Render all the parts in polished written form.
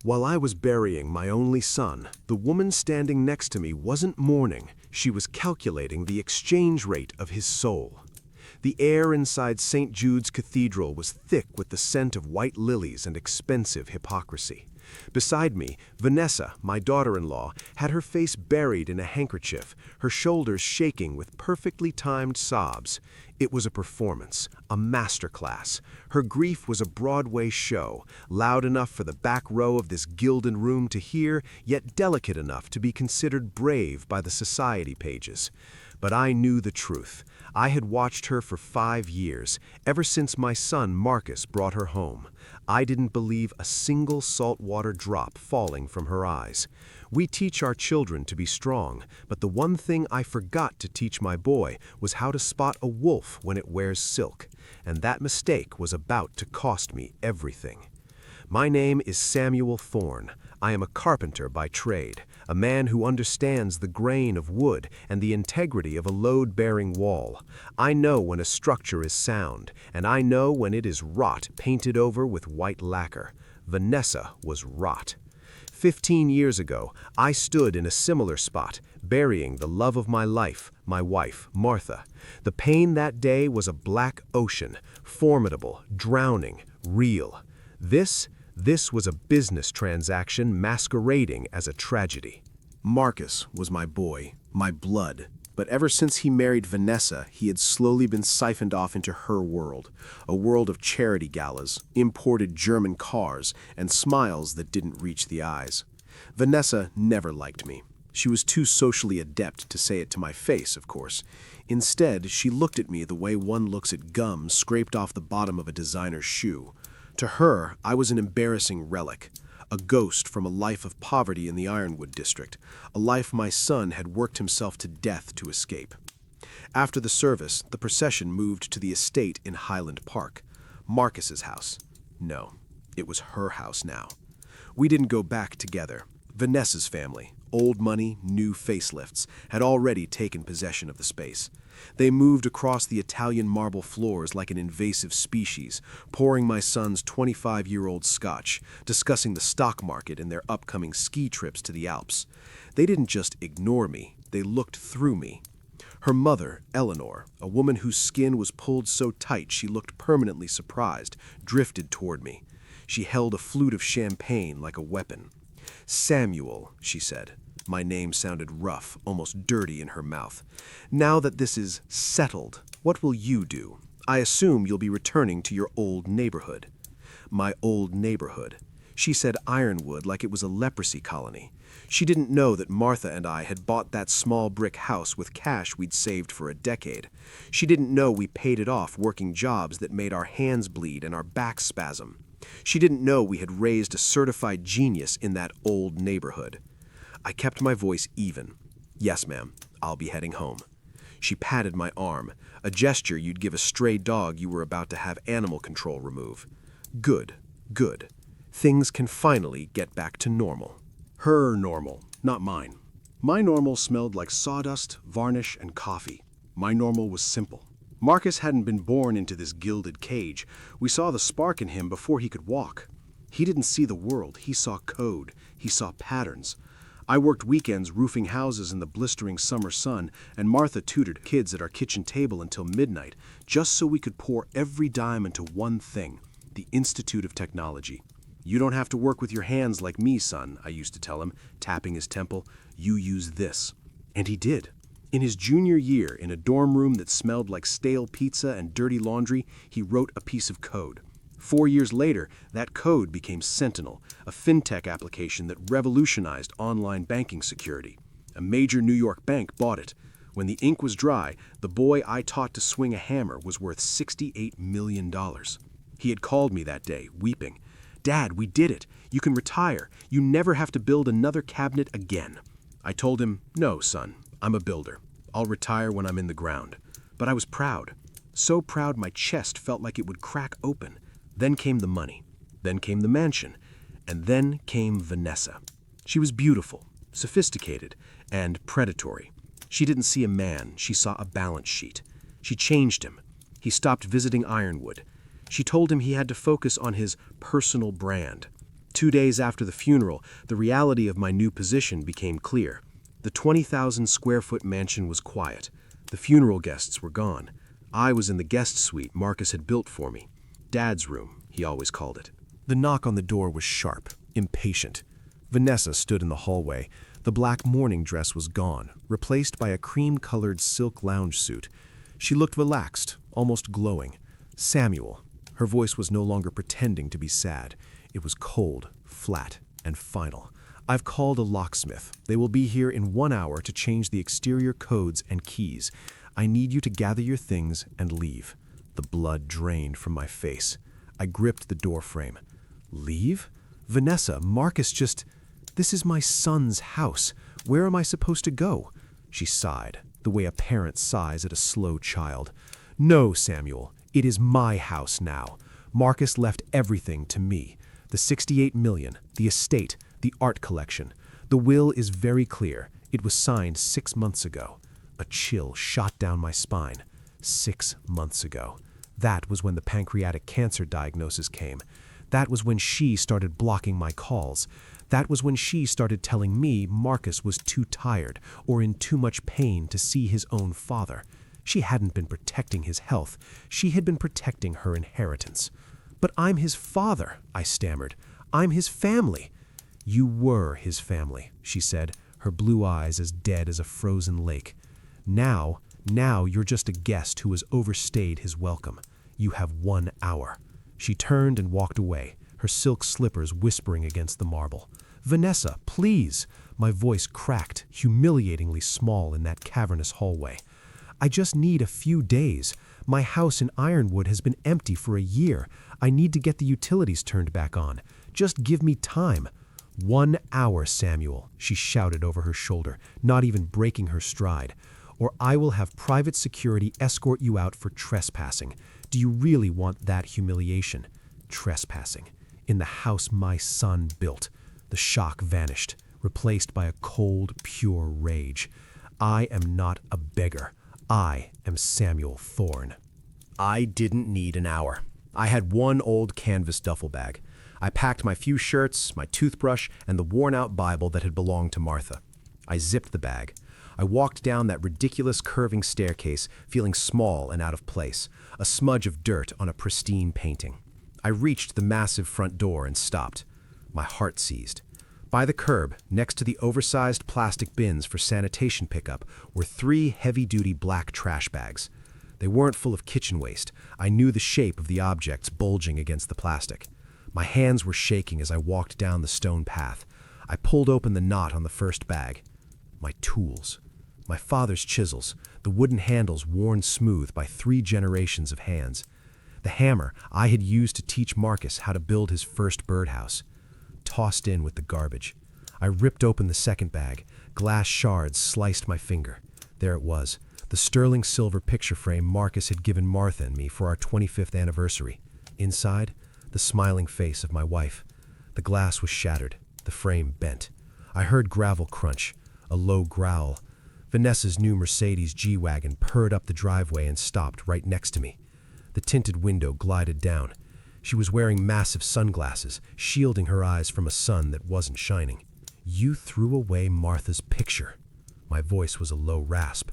While I was burying my only son, the woman standing next to me wasn't mourning, she was calculating the exchange rate of his soul. The air inside St. Jude's Cathedral was thick with the scent of white lilies and expensive hypocrisy. Beside me, Vanessa, my daughter-in-law, had her face buried in a handkerchief, her shoulders shaking with perfectly timed sobs. It was a performance, a masterclass. Her grief was a Broadway show, loud enough for the back row of this gilded room to hear, yet delicate enough to be considered brave by the society pages. But I knew the truth. I had watched her for 5 years, ever since my son Marcus brought her home. I didn't believe a single saltwater drop falling from her eyes. We teach our children to be strong, but the one thing I forgot to teach my boy was how to spot a wolf when it wears silk, and that mistake was about to cost me everything. My name is Samuel Thorne. I am a carpenter by trade, a man who understands the grain of wood and the integrity of a load-bearing wall. I know when a structure is sound, and I know when it is rot painted over with white lacquer. Vanessa was rot. 15 years ago, I stood in a similar spot, burying the love of my life, my wife, Martha. The pain that day was a black ocean, formidable, drowning, real. This was a business transaction masquerading as a tragedy. Marcus was my boy, my blood, but ever since he married Vanessa, he had slowly been siphoned off into her world, a world of charity galas, imported German cars, and smiles that didn't reach the eyes. Vanessa never liked me. She was too socially adept to say it to my face, of course. Instead, she looked at me the way one looks at gum scraped off the bottom of a designer shoe. To her, I was an embarrassing relic, a ghost from a life of poverty in the Ironwood district, a life my son had worked himself to death to escape. After the service, the procession moved to the estate in Highland Park, Marcus's house. No, it was her house now. We didn't go back together. Vanessa's family, old money, new facelifts, had already taken possession of the space. They moved across the Italian marble floors like an invasive species, pouring my son's 25-year-old scotch, discussing the stock market and their upcoming ski trips to the Alps. They didn't just ignore me, they looked through me. Her mother, Eleanor, a woman whose skin was pulled so tight she looked permanently surprised, drifted toward me. She held a flute of champagne like a weapon. "Samuel," she said. My name sounded rough, almost dirty in her mouth. "Now that this is settled, what will you do? I assume you'll be returning to your old neighborhood." My old neighborhood. She said Ironwood like it was a leprosy colony. She didn't know that Martha and I had bought that small brick house with cash we'd saved for a decade. She didn't know we paid it off working jobs that made our hands bleed and our backs spasm. She didn't know we had raised a certified genius in that old neighborhood. I kept my voice even. "Yes, ma'am, I'll be heading home." She patted my arm, a gesture you'd give a stray dog you were about to have animal control remove. Good, good. Things can finally get back to normal. Her normal, not mine. My normal smelled like sawdust, varnish, and coffee. My normal was simple. Marcus hadn't been born into this gilded cage. We saw the spark in him before he could walk. He didn't see the world, he saw code, he saw patterns. I worked weekends roofing houses in the blistering summer sun, and Martha tutored kids at our kitchen table until midnight, just so we could pour every dime into one thing, the Institute of Technology. "You don't have to work with your hands like me, son," I used to tell him, tapping his temple. "You use this." And he did. In his junior year, in a dorm room that smelled like stale pizza and dirty laundry, he wrote a piece of code. 4 years later, that code became Sentinel, a fintech application that revolutionized online banking security. A major New York bank bought it. When the ink was dry, the boy I taught to swing a hammer was worth $68 million. He had called me that day, weeping. "Dad, we did it. You can retire. You never have to build another cabinet again." I told him, "No, son, I'm a builder. I'll retire when I'm in the ground." But I was proud. So proud my chest felt like it would crack open. Then came the money. Then came the mansion. And then came Vanessa. She was beautiful, sophisticated, and predatory. She didn't see a man, she saw a balance sheet. She changed him. He stopped visiting Ironwood. She told him he had to focus on his personal brand. 2 days after the funeral, the reality of my new position became clear. The 20,000-square-foot mansion was quiet. The funeral guests were gone. I was in the guest suite Marcus had built for me. Dad's room, he always called it. The knock on the door was sharp, impatient. Vanessa stood in the hallway. The black mourning dress was gone, replaced by a cream-colored silk lounge suit. She looked relaxed, almost glowing. Samuel. Her voice was no longer pretending to be sad. It was cold, flat, and final. I've called a locksmith. They will be here in 1 hour to change the exterior codes and keys. I need you to gather your things and leave. The blood drained from my face. I gripped the doorframe. Leave? Vanessa, Marcus just... This is my son's house. Where am I supposed to go? She sighed, the way a parent sighs at a slow child. No, Samuel, it is my house now. Marcus left everything to me. The $68 million, the estate, the art collection. The will is very clear. It was signed 6 months ago. A chill shot down my spine. 6 months ago. That was when the pancreatic cancer diagnosis came. That was when she started blocking my calls. That was when she started telling me Marcus was too tired or in too much pain to see his own father. She hadn't been protecting his health. She had been protecting her inheritance. But I'm his father, I stammered. I'm his family. You were his family, she said, her blue eyes as dead as a frozen lake. Now you're just a guest who has overstayed his welcome. You have 1 hour. She turned and walked away, her silk slippers whispering against the marble. Vanessa, please! My voice cracked, humiliatingly small in that cavernous hallway. I just need a few days. My house in Ironwood has been empty for a year. I need to get the utilities turned back on. Just give me time. 1 hour, Samuel, she shouted over her shoulder, not even breaking her stride. Or I will have private security escort you out for trespassing. Do you really want that humiliation? Trespassing. In the house my son built. The shock vanished, replaced by a cold, pure rage. I am not a beggar. I am Samuel Thorne. I didn't need an hour. I had one old canvas duffel bag. I packed my few shirts, my toothbrush, and the worn-out Bible that had belonged to Martha. I zipped the bag. I walked down that ridiculous curving staircase, feeling small and out of place, a smudge of dirt on a pristine painting. I reached the massive front door and stopped. My heart seized. By the curb, next to the oversized plastic bins for sanitation pickup, were 3 heavy-duty black trash bags. They weren't full of kitchen waste. I knew the shape of the objects bulging against the plastic. My hands were shaking as I walked down the stone path. I pulled open the knot on the first bag. My tools. My father's chisels, the wooden handles worn smooth by 3 generations of hands. The hammer I had used to teach Marcus how to build his first birdhouse. Tossed in with the garbage. I ripped open the second bag. Glass shards sliced my finger. There it was, the sterling silver picture frame Marcus had given Martha and me for our 25th anniversary. Inside, the smiling face of my wife. The glass was shattered, the frame bent. I heard gravel crunch, a low growl. Vanessa's new Mercedes G-Wagon purred up the driveway and stopped right next to me. The tinted window glided down. She was wearing massive sunglasses, shielding her eyes from a sun that wasn't shining. You threw away Martha's picture. My voice was a low rasp.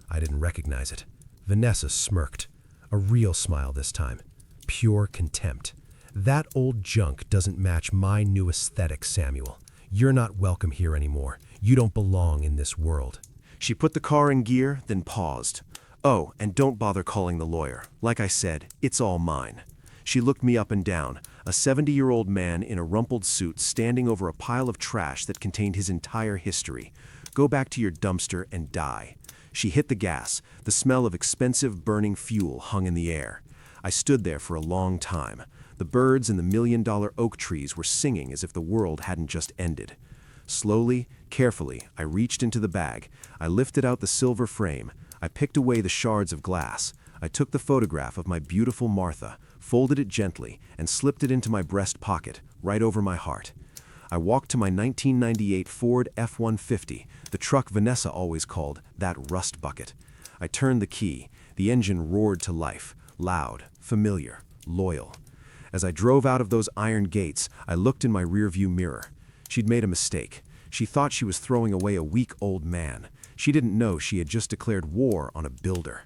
I didn't recognize it. Vanessa smirked. A real smile this time. Pure contempt. That old junk doesn't match my new aesthetic, Samuel. You're not welcome here anymore. You don't belong in this world. She put the car in gear, then paused. Oh, and don't bother calling the lawyer. Like I said, it's all mine. She looked me up and down, a 70-year-old man in a rumpled suit standing over a pile of trash that contained his entire history. Go back to your dumpster and die. She hit the gas. The smell of expensive burning fuel hung in the air. I stood there for a long time. The birds in the million-dollar oak trees were singing as if the world hadn't just ended. Slowly, carefully, I reached into the bag. I lifted out the silver frame. I picked away the shards of glass. I took the photograph of my beautiful Martha, folded it gently, and slipped it into my breast pocket, right over my heart. I walked to my 1998 Ford F-150, the truck Vanessa always called that rust bucket. I turned the key. The engine roared to life, loud, familiar, loyal. As I drove out of those iron gates, I looked in my rearview mirror. She'd made a mistake. She thought she was throwing away a weak old man. She didn't know she had just declared war on a builder.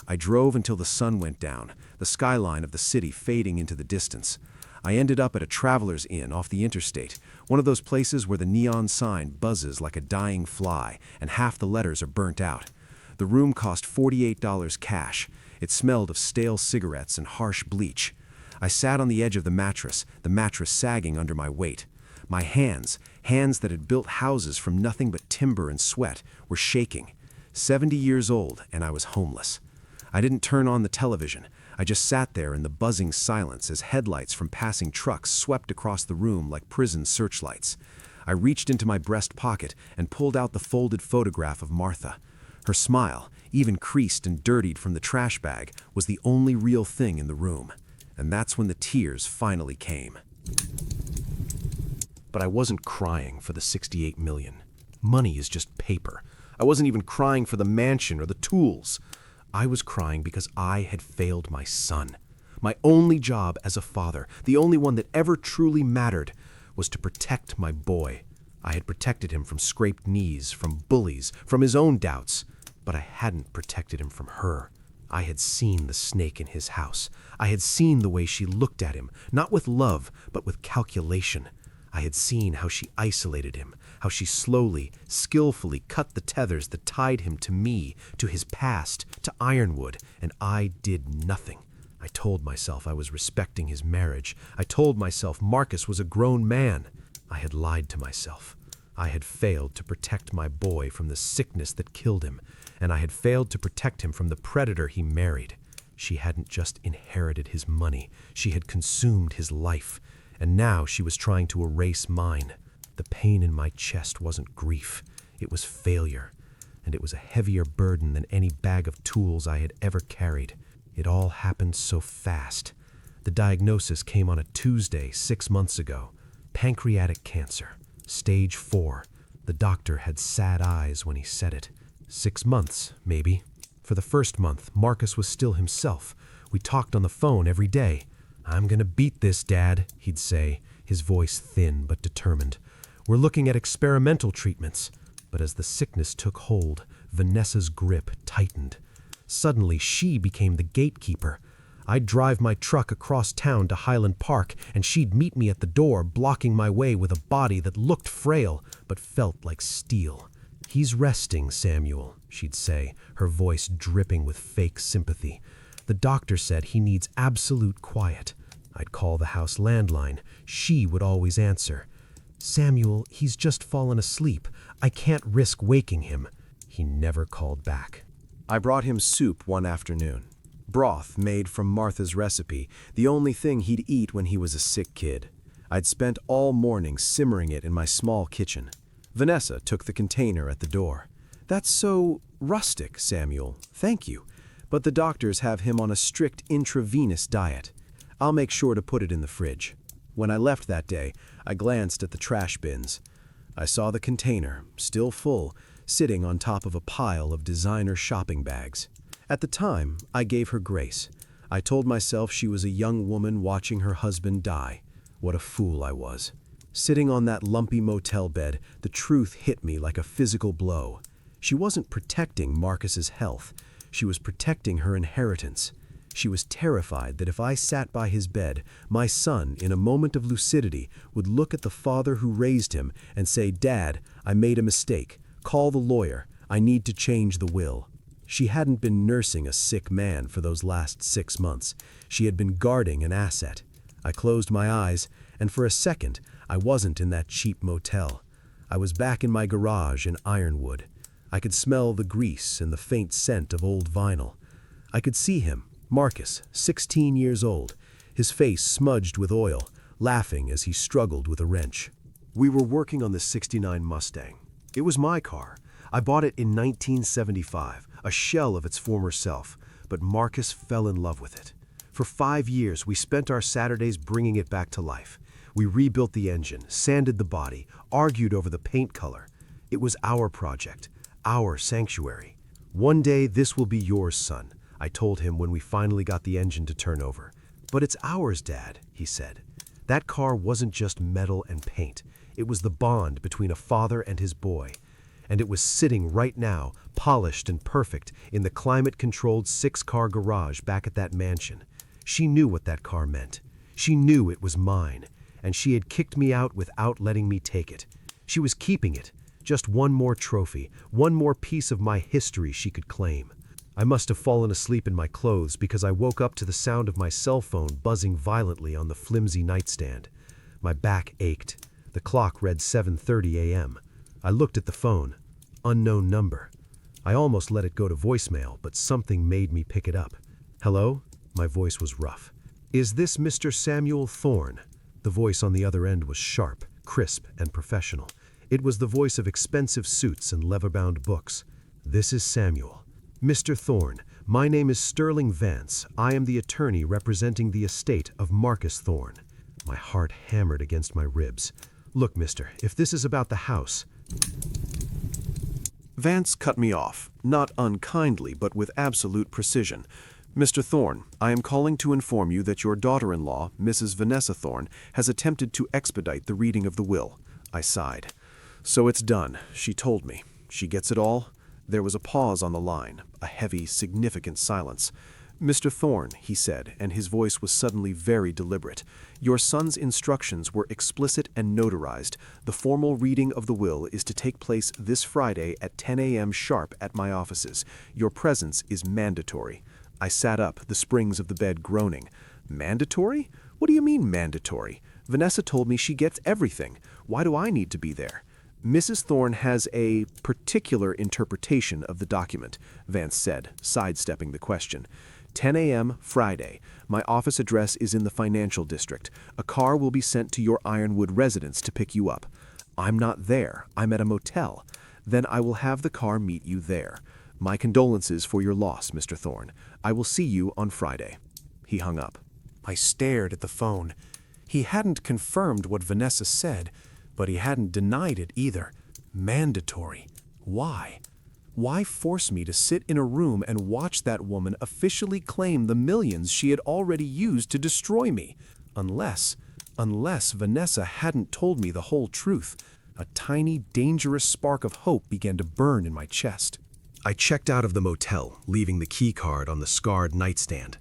I drove until the sun went down, the skyline of the city fading into the distance. I ended up at a traveler's inn off the interstate, one of those places where the neon sign buzzes like a dying fly and half the letters are burnt out. The room cost $48 cash. It smelled of stale cigarettes and harsh bleach. I sat on the edge of the mattress sagging under my weight. My hands that had built houses from nothing but timber and sweat, were shaking. 70 years old, and I was homeless. I didn't turn on the television. I just sat there in the buzzing silence as headlights from passing trucks swept across the room like prison searchlights. I reached into my breast pocket and pulled out the folded photograph of Martha. Her smile, even creased and dirtied from the trash bag, was the only real thing in the room. And that's when the tears finally came. But I wasn't crying for the $68 million. Money is just paper. I wasn't even crying for the mansion or the tools. I was crying because I had failed my son. My only job as a father, the only one that ever truly mattered, was to protect my boy. I had protected him from scraped knees, from bullies, from his own doubts. But I hadn't protected him from her. I had seen the snake in his house. I had seen the way she looked at him, not with love, but with calculation. I had seen how she isolated him, how she slowly, skillfully cut the tethers that tied him to me, to his past, to Ironwood, and I did nothing. I told myself I was respecting his marriage. I told myself Marcus was a grown man. I had lied to myself. I had failed to protect my boy from the sickness that killed him, and I had failed to protect him from the predator he married. She hadn't just inherited his money, she had consumed his life, and now she was trying to erase mine. The pain in my chest wasn't grief, it was failure, and it was a heavier burden than any bag of tools I had ever carried. It all happened so fast. The diagnosis came on a Tuesday 6 months ago. Pancreatic cancer, stage 4. The doctor had sad eyes when he said it. 6 months, maybe. For the first month, Marcus was still himself. We talked on the phone every day. "I'm gonna beat this, Dad," he'd say, his voice thin but determined. "We're looking at experimental treatments." But as the sickness took hold, Vanessa's grip tightened. Suddenly, she became the gatekeeper. I'd drive my truck across town to Highland Park, and she'd meet me at the door, blocking my way with a body that looked frail, but felt like steel. "He's resting, Samuel," she'd say, her voice dripping with fake sympathy. "The doctor said he needs absolute quiet." I'd call the house landline. She would always answer. "Samuel, he's just fallen asleep. I can't risk waking him." He never called back. I brought him soup one afternoon. Broth made from Martha's recipe, the only thing he'd eat when he was a sick kid. I'd spent all morning simmering it in my small kitchen. Vanessa took the container at the door. "That's so rustic, Samuel. Thank you. But the doctors have him on a strict intravenous diet. I'll make sure to put it in the fridge." When I left that day, I glanced at the trash bins. I saw the container, still full, sitting on top of a pile of designer shopping bags. At the time, I gave her grace. I told myself she was a young woman watching her husband die. What a fool I was. Sitting on that lumpy motel bed, the truth hit me like a physical blow. She wasn't protecting Marcus's health. She was protecting her inheritance. She was terrified that if I sat by his bed, my son, in a moment of lucidity, would look at the father who raised him and say, "Dad, I made a mistake. Call the lawyer. I need to change the will." She hadn't been nursing a sick man for those last 6 months. She had been guarding an asset. I closed my eyes, and for a second, I wasn't in that cheap motel. I was back in my garage in Ironwood. I could smell the grease and the faint scent of old vinyl. I could see him, Marcus, 16 years old, his face smudged with oil, laughing as he struggled with a wrench. We were working on the '69 Mustang. It was my car. I bought it in 1975, a shell of its former self, but Marcus fell in love with it. For 5 years, we spent our Saturdays bringing it back to life. We rebuilt the engine, sanded the body, argued over the paint color. It was our project, our sanctuary. "One day, this will be yours, son," I told him when we finally got the engine to turn over. "But it's ours, Dad," he said. That car wasn't just metal and paint. It was the bond between a father and his boy. And it was sitting right now, polished and perfect, in the climate-controlled 6-car garage back at that mansion. She knew what that car meant. She knew it was mine, and she had kicked me out without letting me take it. She was keeping it, just one more trophy, one more piece of my history she could claim. I must have fallen asleep in my clothes because I woke up to the sound of my cell phone buzzing violently on the flimsy nightstand. My back ached. The clock read 7:30 a.m. I looked at the phone. Unknown number. I almost let it go to voicemail, but something made me pick it up. "Hello?" My voice was rough. "Is this Mr. Samuel Thorne?" The voice on the other end was sharp, crisp, and professional. It was the voice of expensive suits and leather-bound books. "This is Samuel. Mr. Thorne, my name is Sterling Vance. I am the attorney representing the estate of Marcus Thorne." My heart hammered against my ribs. "Look, mister, if this is about the house—" Vance cut me off, not unkindly, but with absolute precision. "Mr. Thorne, I am calling to inform you that your daughter-in-law, Mrs. Vanessa Thorne, has attempted to expedite the reading of the will." I sighed. "So it's done," she told me. "She gets it all?" There was a pause on the line, a heavy, significant silence. "Mr. Thorne," he said, and his voice was suddenly very deliberate, "your son's instructions were explicit and notarized. The formal reading of the will is to take place this Friday at 10 a.m. sharp at my offices. Your presence is mandatory." I sat up, the springs of the bed groaning. "Mandatory? What do you mean mandatory? Vanessa told me she gets everything. Why do I need to be there?" "Mrs. Thorne has a particular interpretation of the document," Vance said, sidestepping the question. 10 a.m. Friday. My office address is in the financial district. A car will be sent to your Ironwood residence to pick you up. I'm not there. I'm at a motel. Then I will have the car meet you there. My condolences for your loss, Mr. Thorne. I will see you on Friday. He hung up. I stared at the phone. He hadn't confirmed what Vanessa said, but he hadn't denied it either. Mandatory. Why? Why force me to sit in a room and watch that woman officially claim the millions she had already used to destroy me? Unless Vanessa hadn't told me the whole truth. A tiny, dangerous spark of hope began to burn in my chest. I checked out of the motel, leaving the key card on the scarred nightstand.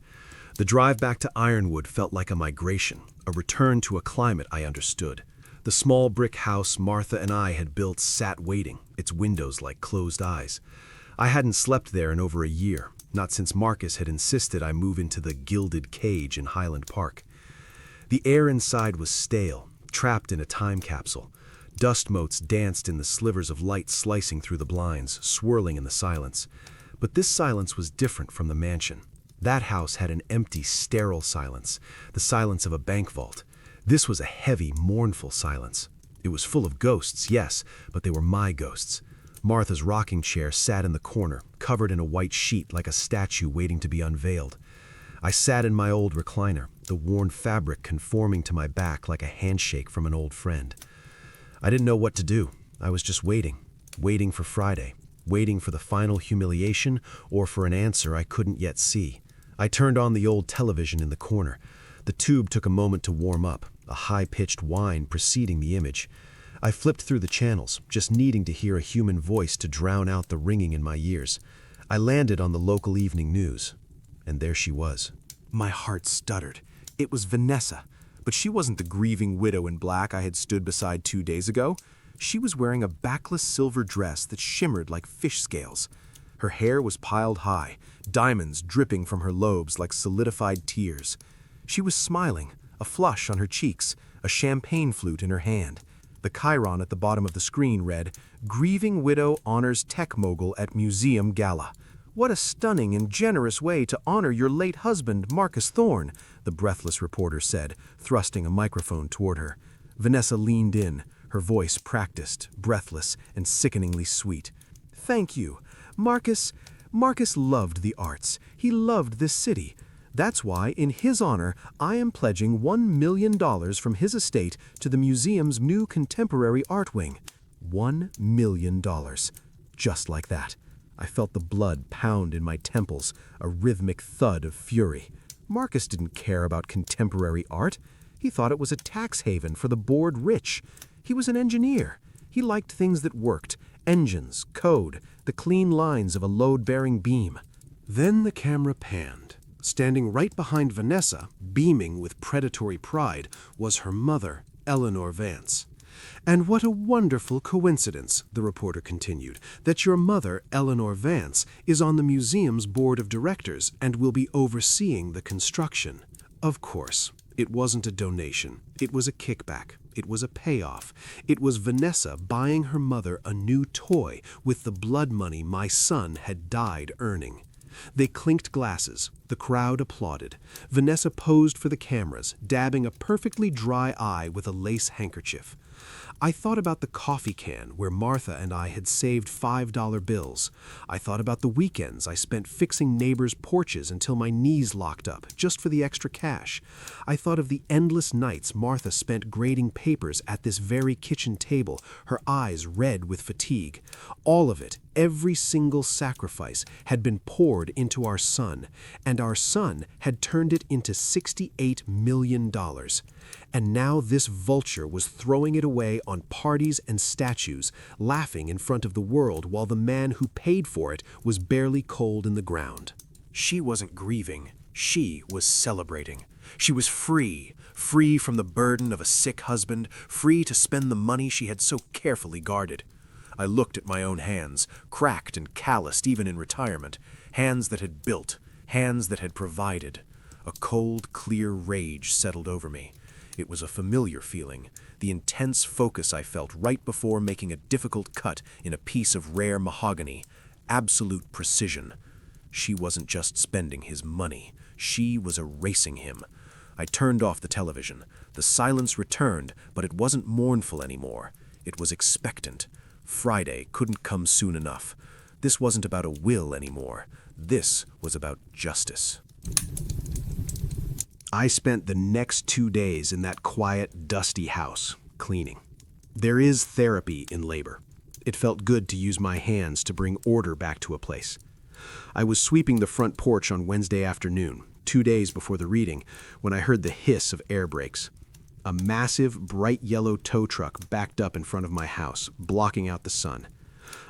The drive back to Ironwood felt like a migration, a return to a climate I understood. The small brick house Martha and I had built sat waiting, its windows like closed eyes. I hadn't slept there in over a year, not since Marcus had insisted I move into the gilded cage in Highland Park. The air inside was stale, trapped in a time capsule. Dust motes danced in the slivers of light slicing through the blinds, swirling in the silence. But this silence was different from the mansion. That house had an empty, sterile silence, the silence of a bank vault. This was a heavy, mournful silence. It was full of ghosts, yes, but they were my ghosts. Martha's rocking chair sat in the corner, covered in a white sheet like a statue waiting to be unveiled. I sat in my old recliner, the worn fabric conforming to my back like a handshake from an old friend. I didn't know what to do. I was just waiting for Friday, waiting for the final humiliation or for an answer I couldn't yet see. I turned on the old television in the corner. The tube took a moment to warm up, a high-pitched whine preceding the image. I flipped through the channels, just needing to hear a human voice to drown out the ringing in my ears. I landed on the local evening news, and there she was. My heart stuttered. It was Vanessa, but she wasn't the grieving widow in black I had stood beside 2 days ago. She was wearing a backless silver dress that shimmered like fish scales. Her hair was piled high, diamonds dripping from her lobes like solidified tears. She was smiling, a flush on her cheeks, a champagne flute in her hand. The chyron at the bottom of the screen read, "Grieving Widow Honors Tech Mogul at Museum Gala." "What a stunning and generous way to honor your late husband, Marcus Thorne," the breathless reporter said, thrusting a microphone toward her. Vanessa leaned in, her voice practiced, breathless, and sickeningly sweet. "Thank you. Marcus loved the arts. He loved this city. That's why, in his honor, I am pledging $1 million from his estate to the museum's new contemporary art wing. $1 million. Just like that. I felt the blood pound in my temples, a rhythmic thud of fury. Marcus didn't care about contemporary art. He thought it was a tax haven for the bored rich. He was an engineer. He liked things that worked, engines, code, the clean lines of a load-bearing beam. Then the camera panned. Standing right behind Vanessa, beaming with predatory pride, was her mother, Eleanor Vance. "And what a wonderful coincidence," the reporter continued, "that your mother, Eleanor Vance, is on the museum's board of directors and will be overseeing the construction." Of course, it wasn't a donation. It was a kickback. It was a payoff. It was Vanessa buying her mother a new toy with the blood money my son had died earning. They clinked glasses. The crowd applauded. Vanessa posed for the cameras, dabbing a perfectly dry eye with a lace handkerchief. I thought about the coffee can where Martha and I had saved $5 bills. I thought about the weekends I spent fixing neighbors' porches until my knees locked up, just for the extra cash. I thought of the endless nights Martha spent grading papers at this very kitchen table, her eyes red with fatigue. All of it, every single sacrifice, had been poured into our son, and our son had turned it into $68 million. And now this vulture was throwing it away on parties and statues, laughing in front of the world while the man who paid for it was barely cold in the ground. She wasn't grieving. She was celebrating. She was free, free from the burden of a sick husband, free to spend the money she had so carefully guarded. I looked at my own hands, cracked and calloused even in retirement, hands that had built, hands that had provided. A cold, clear rage settled over me. It was a familiar feeling, the intense focus I felt right before making a difficult cut in a piece of rare mahogany. Absolute precision. She wasn't just spending his money. She was erasing him. I turned off the television. The silence returned, but it wasn't mournful anymore. It was expectant. Friday couldn't come soon enough. This wasn't about a will anymore. This was about justice. I spent the next 2 days in that quiet, dusty house, cleaning. There is therapy in labor. It felt good to use my hands to bring order back to a place. I was sweeping the front porch on Wednesday afternoon, 2 days before the reading, when I heard the hiss of air brakes. A massive, bright yellow tow truck backed up in front of my house, blocking out the sun.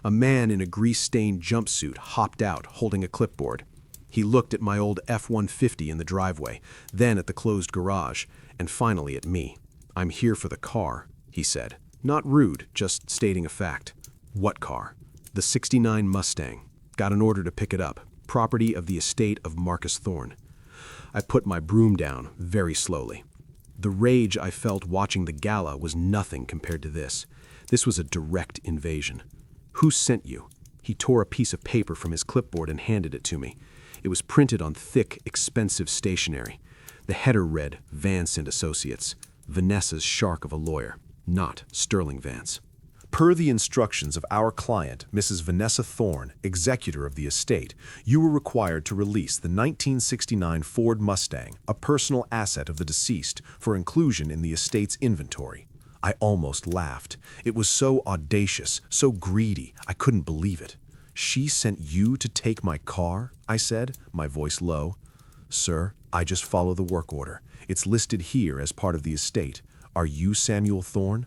A man in a grease-stained jumpsuit hopped out, holding a clipboard. He looked at my old F-150 in the driveway, then at the closed garage, and finally at me. "I'm here for the car," he said. Not rude, just stating a fact. "What car?" "The '69 Mustang. Got an order to pick it up. Property of the estate of Marcus Thorne." I put my broom down, very slowly. The rage I felt watching the gala was nothing compared to this. This was a direct invasion. "Who sent you?" He tore a piece of paper from his clipboard and handed it to me. It was printed on thick, expensive stationery. The header read, "Vance and Associates." Vanessa's shark of a lawyer, not Sterling Vance. "Per the instructions of our client, Mrs. Vanessa Thorne, executor of the estate, you were required to release the 1969 Ford Mustang, a personal asset of the deceased, for inclusion in the estate's inventory." I almost laughed. It was so audacious, so greedy, I couldn't believe it. "She sent you to take my car?" I said, my voice low. "Sir, I just follow the work order. It's listed here as part of the estate. Are you Samuel Thorne?"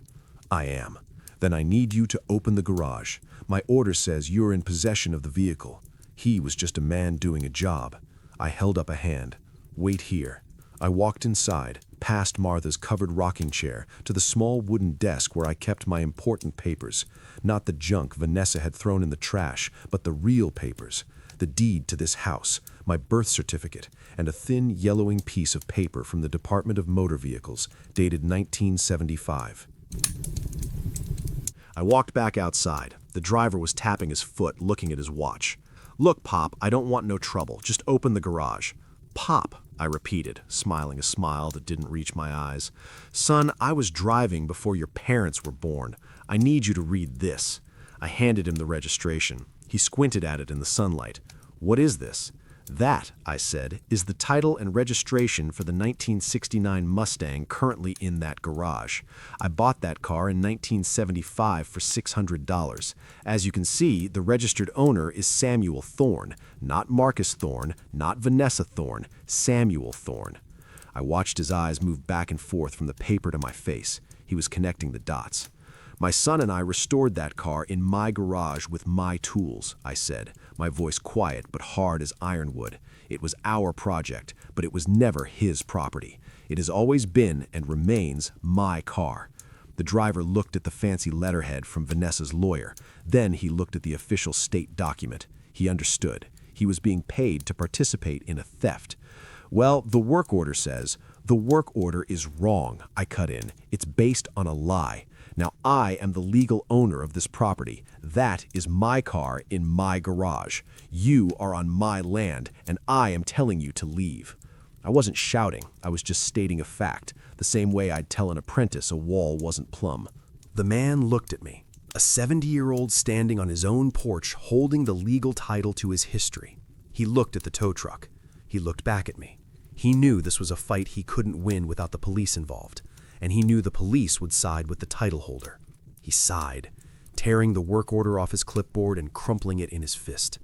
"I am." "Then I need you to open the garage. My order says you're in possession of the vehicle." He was just a man doing a job. I held up a hand. "Wait here." I walked inside, past Martha's covered rocking chair, to the small wooden desk where I kept my important papers. Not the junk Vanessa had thrown in the trash, but the real papers. The deed to this house, my birth certificate, and a thin, yellowing piece of paper from the Department of Motor Vehicles, dated 1975. I walked back outside. The driver was tapping his foot, looking at his watch. "Look, Pop, I don't want no trouble. Just open the garage." "Pop," I repeated, smiling a smile that didn't reach my eyes. "Son, I was driving before your parents were born. I need you to read this." I handed him the registration. He squinted at it in the sunlight. "What is this?" That, I said, is the title and registration for the 1969 Mustang currently in that garage. I bought that car in 1975 for $600. As you can see, the registered owner is Samuel Thorne, not Marcus Thorne, not Vanessa Thorne, Samuel Thorne. I watched his eyes move back and forth from the paper to my face. He was connecting the dots. My son and I restored that car in my garage with my tools, I said, my voice quiet but hard as ironwood. It was our project, but it was never his property. It has always been and remains my car. The driver looked at the fancy letterhead from Vanessa's lawyer. Then he looked at the official state document. He understood. He was being paid to participate in a theft. Well, the work order says, the work order is wrong, I cut in. It's based on a lie. Now I am the legal owner of this property. That is my car in my garage. You are on my land, and I am telling you to leave. I wasn't shouting. I was just stating a fact, the same way I'd tell an apprentice a wall wasn't plumb. The man looked at me, a 70-year-old standing on his own porch holding the legal title to his history. He looked at the tow truck. He looked back at me. He knew this was a fight he couldn't win without the police involved. And he knew the police would side with the title holder. He sighed, tearing the work order off his clipboard and crumpling it in his fist.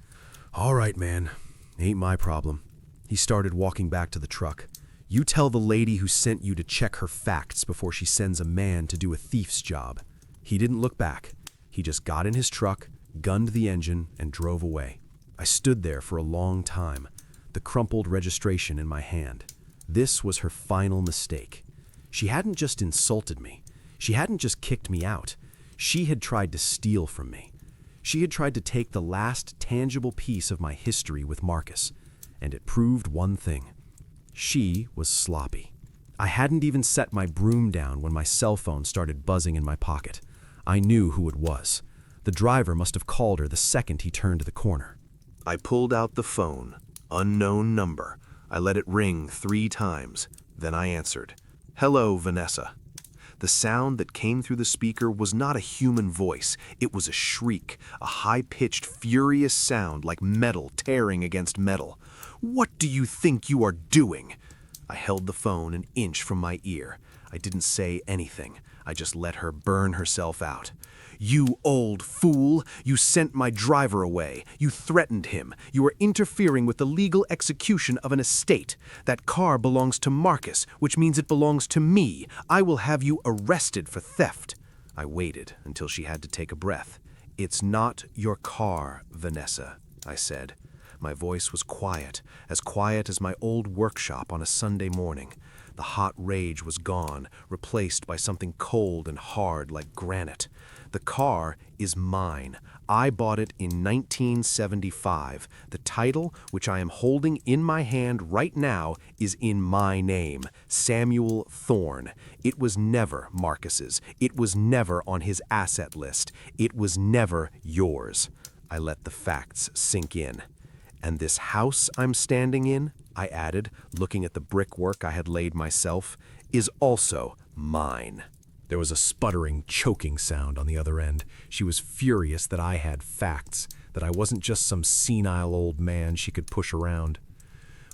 All right, man. Ain't my problem. He started walking back to the truck. You tell the lady who sent you to check her facts before she sends a man to do a thief's job. He didn't look back. He just got in his truck, gunned the engine, and drove away. I stood there for a long time, the crumpled registration in my hand. This was her final mistake. She hadn't just insulted me. She hadn't just kicked me out. She had tried to steal from me. She had tried to take the last tangible piece of my history with Marcus, and it proved one thing. She was sloppy. I hadn't even set my broom down when my cell phone started buzzing in my pocket. I knew who it was. The driver must have called her the second he turned the corner. I pulled out the phone. Unknown number. I let it ring 3 times. Then I answered. Hello, Vanessa. The sound that came through the speaker was not a human voice. It was a shriek, a high-pitched, furious sound like metal tearing against metal. What do you think you are doing? I held the phone an inch from my ear. I didn't say anything. I just let her burn herself out. You old fool! You sent my driver away. You threatened him. You are interfering with the legal execution of an estate. That car belongs to Marcus, which means it belongs to me. I will have you arrested for theft. I waited until she had to take a breath. It's not your car, Vanessa, I said. My voice was quiet as my old workshop on a Sunday morning. The hot rage was gone, replaced by something cold and hard like granite. The car is mine. I bought it in 1975. The title, which I am holding in my hand right now, is in my name, Samuel Thorne. It was never Marcus's. It was never on his asset list. It was never yours. I let the facts sink in. And this house I'm standing in, I added, looking at the brickwork I had laid myself, is also mine. There was a sputtering, choking sound on the other end. She was furious that I had facts, that I wasn't just some senile old man she could push around.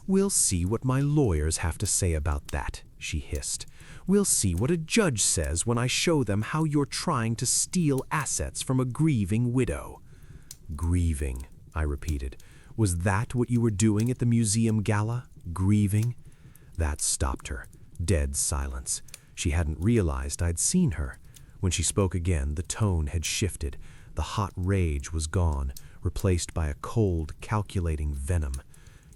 We'll see what my lawyers have to say about that, she hissed. We'll see what a judge says when I show them how you're trying to steal assets from a grieving widow. Grieving, I repeated. Was that what you were doing at the museum gala? Grieving? That stopped her. Dead silence. She hadn't realized I'd seen her. When she spoke again, the tone had shifted. The hot rage was gone, replaced by a cold, calculating venom.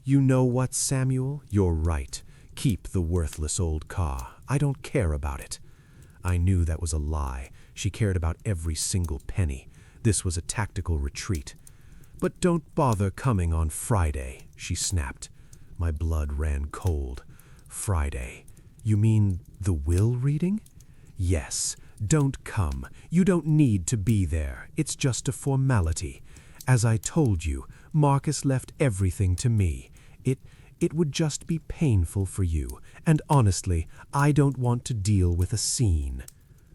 You know what, Samuel? You're right. Keep the worthless old car. I don't care about it. I knew that was a lie. She cared about every single penny. This was a tactical retreat. But don't bother coming on Friday, she snapped. My blood ran cold. Friday. You mean the will reading? Yes. Don't come. You don't need to be there. It's just a formality. As I told you, Marcus left everything to me. It would just be painful for you. And honestly, I don't want to deal with a scene.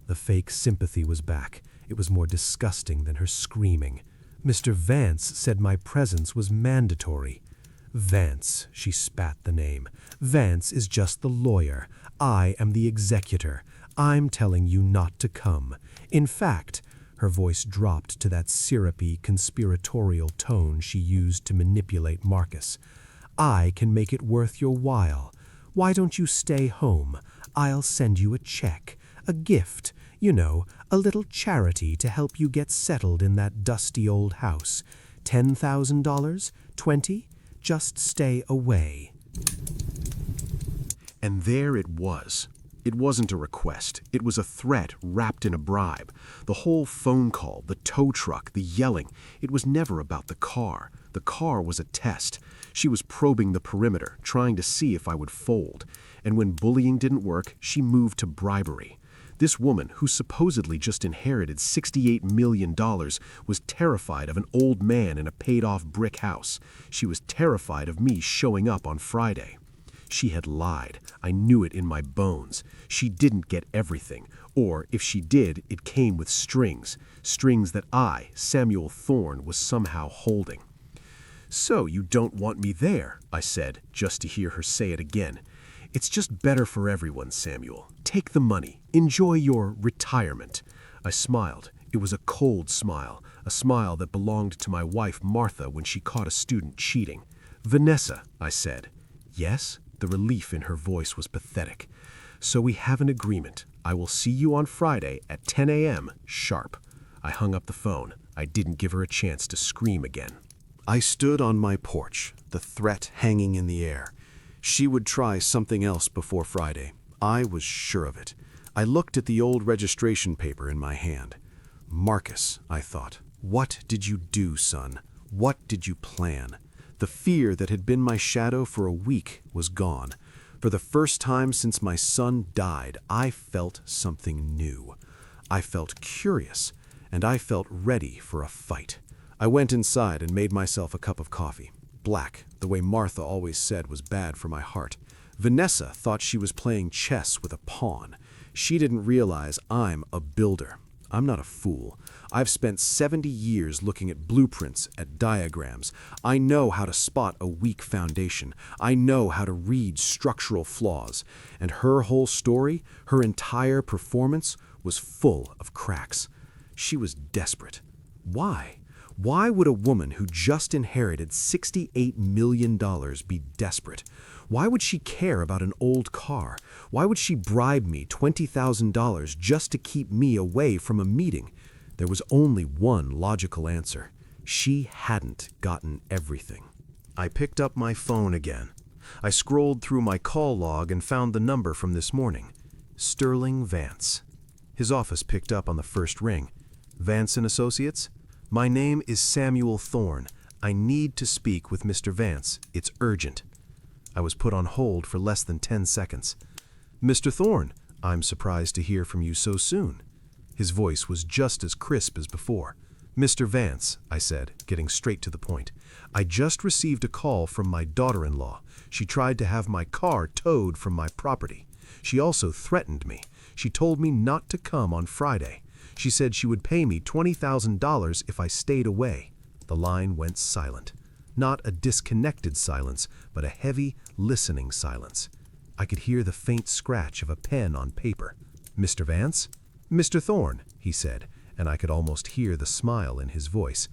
The fake sympathy was back. It was more disgusting than her screaming. Mr. Vance said my presence was mandatory. Vance, she spat the name. Vance is just the lawyer. I am the executor. I'm telling you not to come. In fact, her voice dropped to that syrupy, conspiratorial tone she used to manipulate Marcus. I can make it worth your while. Why don't you stay home? I'll send you a check, a gift, you know, a little charity to help you get settled in that dusty old house. $10,000? 20? Just stay away. And there it was. It wasn't a request. It was a threat wrapped in a bribe. The whole phone call, the tow truck, the yelling, it was never about the car. The car was a test. She was probing the perimeter, trying to see if I would fold. And when bullying didn't work, she moved to bribery. This woman, who supposedly just inherited $68 million, was terrified of an old man in a paid-off brick house. She was terrified of me showing up on Friday. She had lied. I knew it in my bones. She didn't get everything, or if she did, it came with strings that I, Samuel Thorne, was somehow holding. "So you don't want me there," I said, just to hear her say it again. "It's just better for everyone, Samuel. Take the money. Enjoy your retirement." I smiled. It was a cold smile, a smile that belonged to my wife Martha when she caught a student cheating. "Vanessa," I said. "Yes?" The relief in her voice was pathetic. "So we have an agreement. I will see you on Friday at 10 a.m. sharp." I hung up the phone. I didn't give her a chance to scream again. I stood on my porch, the threat hanging in the air. She would try something else before Friday. I was sure of it. I looked at the old registration paper in my hand. Marcus, I thought, what did you do, son? What did you plan? The fear that had been my shadow for a week was gone. For the first time since my son died, I felt something new. I felt curious, and I felt ready for a fight. I went inside and made myself a cup of coffee. Black, the way Martha always said was bad for my heart. Vanessa thought she was playing chess with a pawn. She didn't realize I'm a builder. I'm not a fool. I've spent 70 years looking at blueprints, at diagrams. I know how to spot a weak foundation. I know how to read structural flaws. And her whole story, her entire performance, was full of cracks. She was desperate. Why? Why would a woman who just inherited $68 million be desperate? Why would she care about an old car? Why would she bribe me $20,000 just to keep me away from a meeting? There was only one logical answer. She hadn't gotten everything. I picked up my phone again. I scrolled through my call log and found the number from this morning. Sterling Vance. His office picked up on the first ring. "Vance & Associates? My name is Samuel Thorne. I need to speak with Mr. Vance. It's urgent." I was put on hold for less than 10 seconds. "Mr. Thorne, I'm surprised to hear from you so soon." His voice was just as crisp as before. "Mr. Vance," I said, getting straight to the point, "I just received a call from my daughter-in-law. She tried to have my car towed from my property. She also threatened me. She told me not to come on Friday. She said she would pay me $20,000 if I stayed away." The line went silent. Not a disconnected silence, but a heavy, listening silence. I could hear the faint scratch of a pen on paper. "Mr. Vance?" "Mr. Thorne," he said, and I could almost hear the smile in his voice.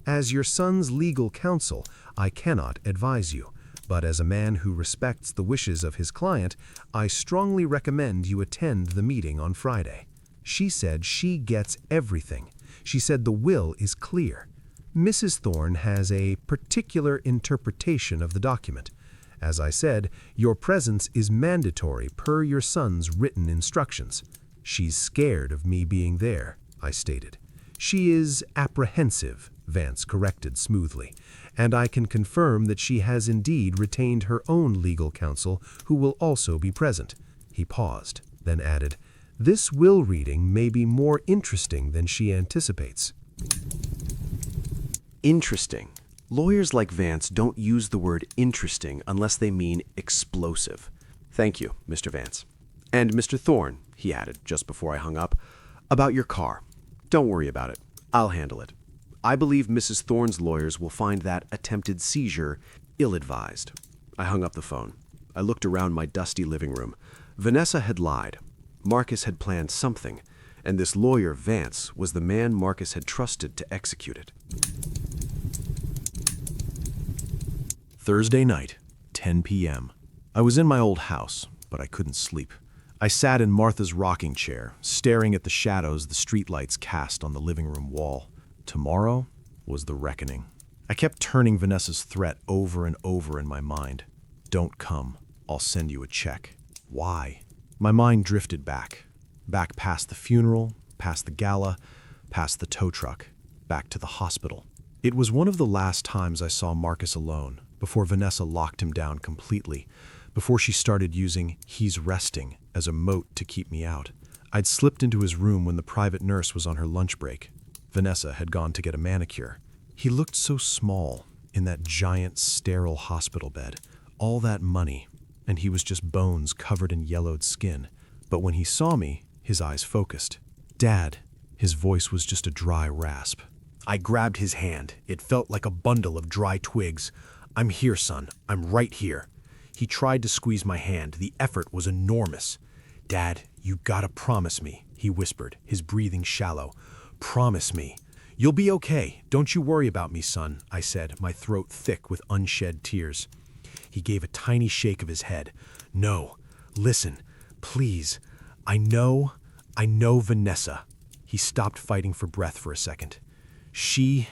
"As your son's legal counsel, I cannot advise you, but as a man who respects the wishes of his client, I strongly recommend you attend the meeting on Friday. She said she gets everything. She said the will is clear. Mrs. Thorne has a particular interpretation of the document. As I said, your presence is mandatory per your son's written instructions. She's scared of me being there," I stated. "She is apprehensive," Vance corrected smoothly, "and I can confirm that she has indeed retained her own legal counsel who will also be present." He paused, then added, "This will reading may be more interesting than she anticipates." Interesting. Lawyers like Vance don't use the word interesting unless they mean explosive. "Thank you, Mr. Vance. And Mr. Thorne," he added just before I hung up, "about your car. Don't worry about it. I'll handle it. I believe Mrs. Thorne's lawyers will find that attempted seizure Ill-advised. I hung up the phone. I looked around my dusty living room. Vanessa had lied. Marcus had planned something, and this lawyer, Vance, was the man Marcus had trusted to execute it. Thursday night, 10 p.m. I was in my old house, but I couldn't sleep. I sat in Martha's rocking chair, staring at the shadows the streetlights cast on the living room wall. Tomorrow was the reckoning. I kept turning Vanessa's threat over and over in my mind. Don't come. I'll send you a check. Why? My mind drifted back past the funeral, past the gala, past the tow truck, back to the hospital. It was one of the last times I saw Marcus alone, before Vanessa locked him down completely, before she started using "he's resting" as a moat to keep me out. I'd slipped into his room when the private nurse was on her lunch break. Vanessa had gone to get a manicure. He looked so small in that giant, sterile hospital bed. All that money, and he was just bones covered in yellowed skin. But when he saw me, his eyes focused. "Dad," his voice was just a dry rasp. I grabbed his hand. It felt like a bundle of dry twigs. "I'm here, son. I'm right here." He tried to squeeze my hand. The effort was enormous. "Dad, you gotta promise me," he whispered, his breathing shallow. "Promise me." "You'll be okay. Don't you worry about me, son," I said, my throat thick with unshed tears. He gave a tiny shake of his head. "No. Listen. Please. I know Vanessa." He stopped fighting for breath for a second. She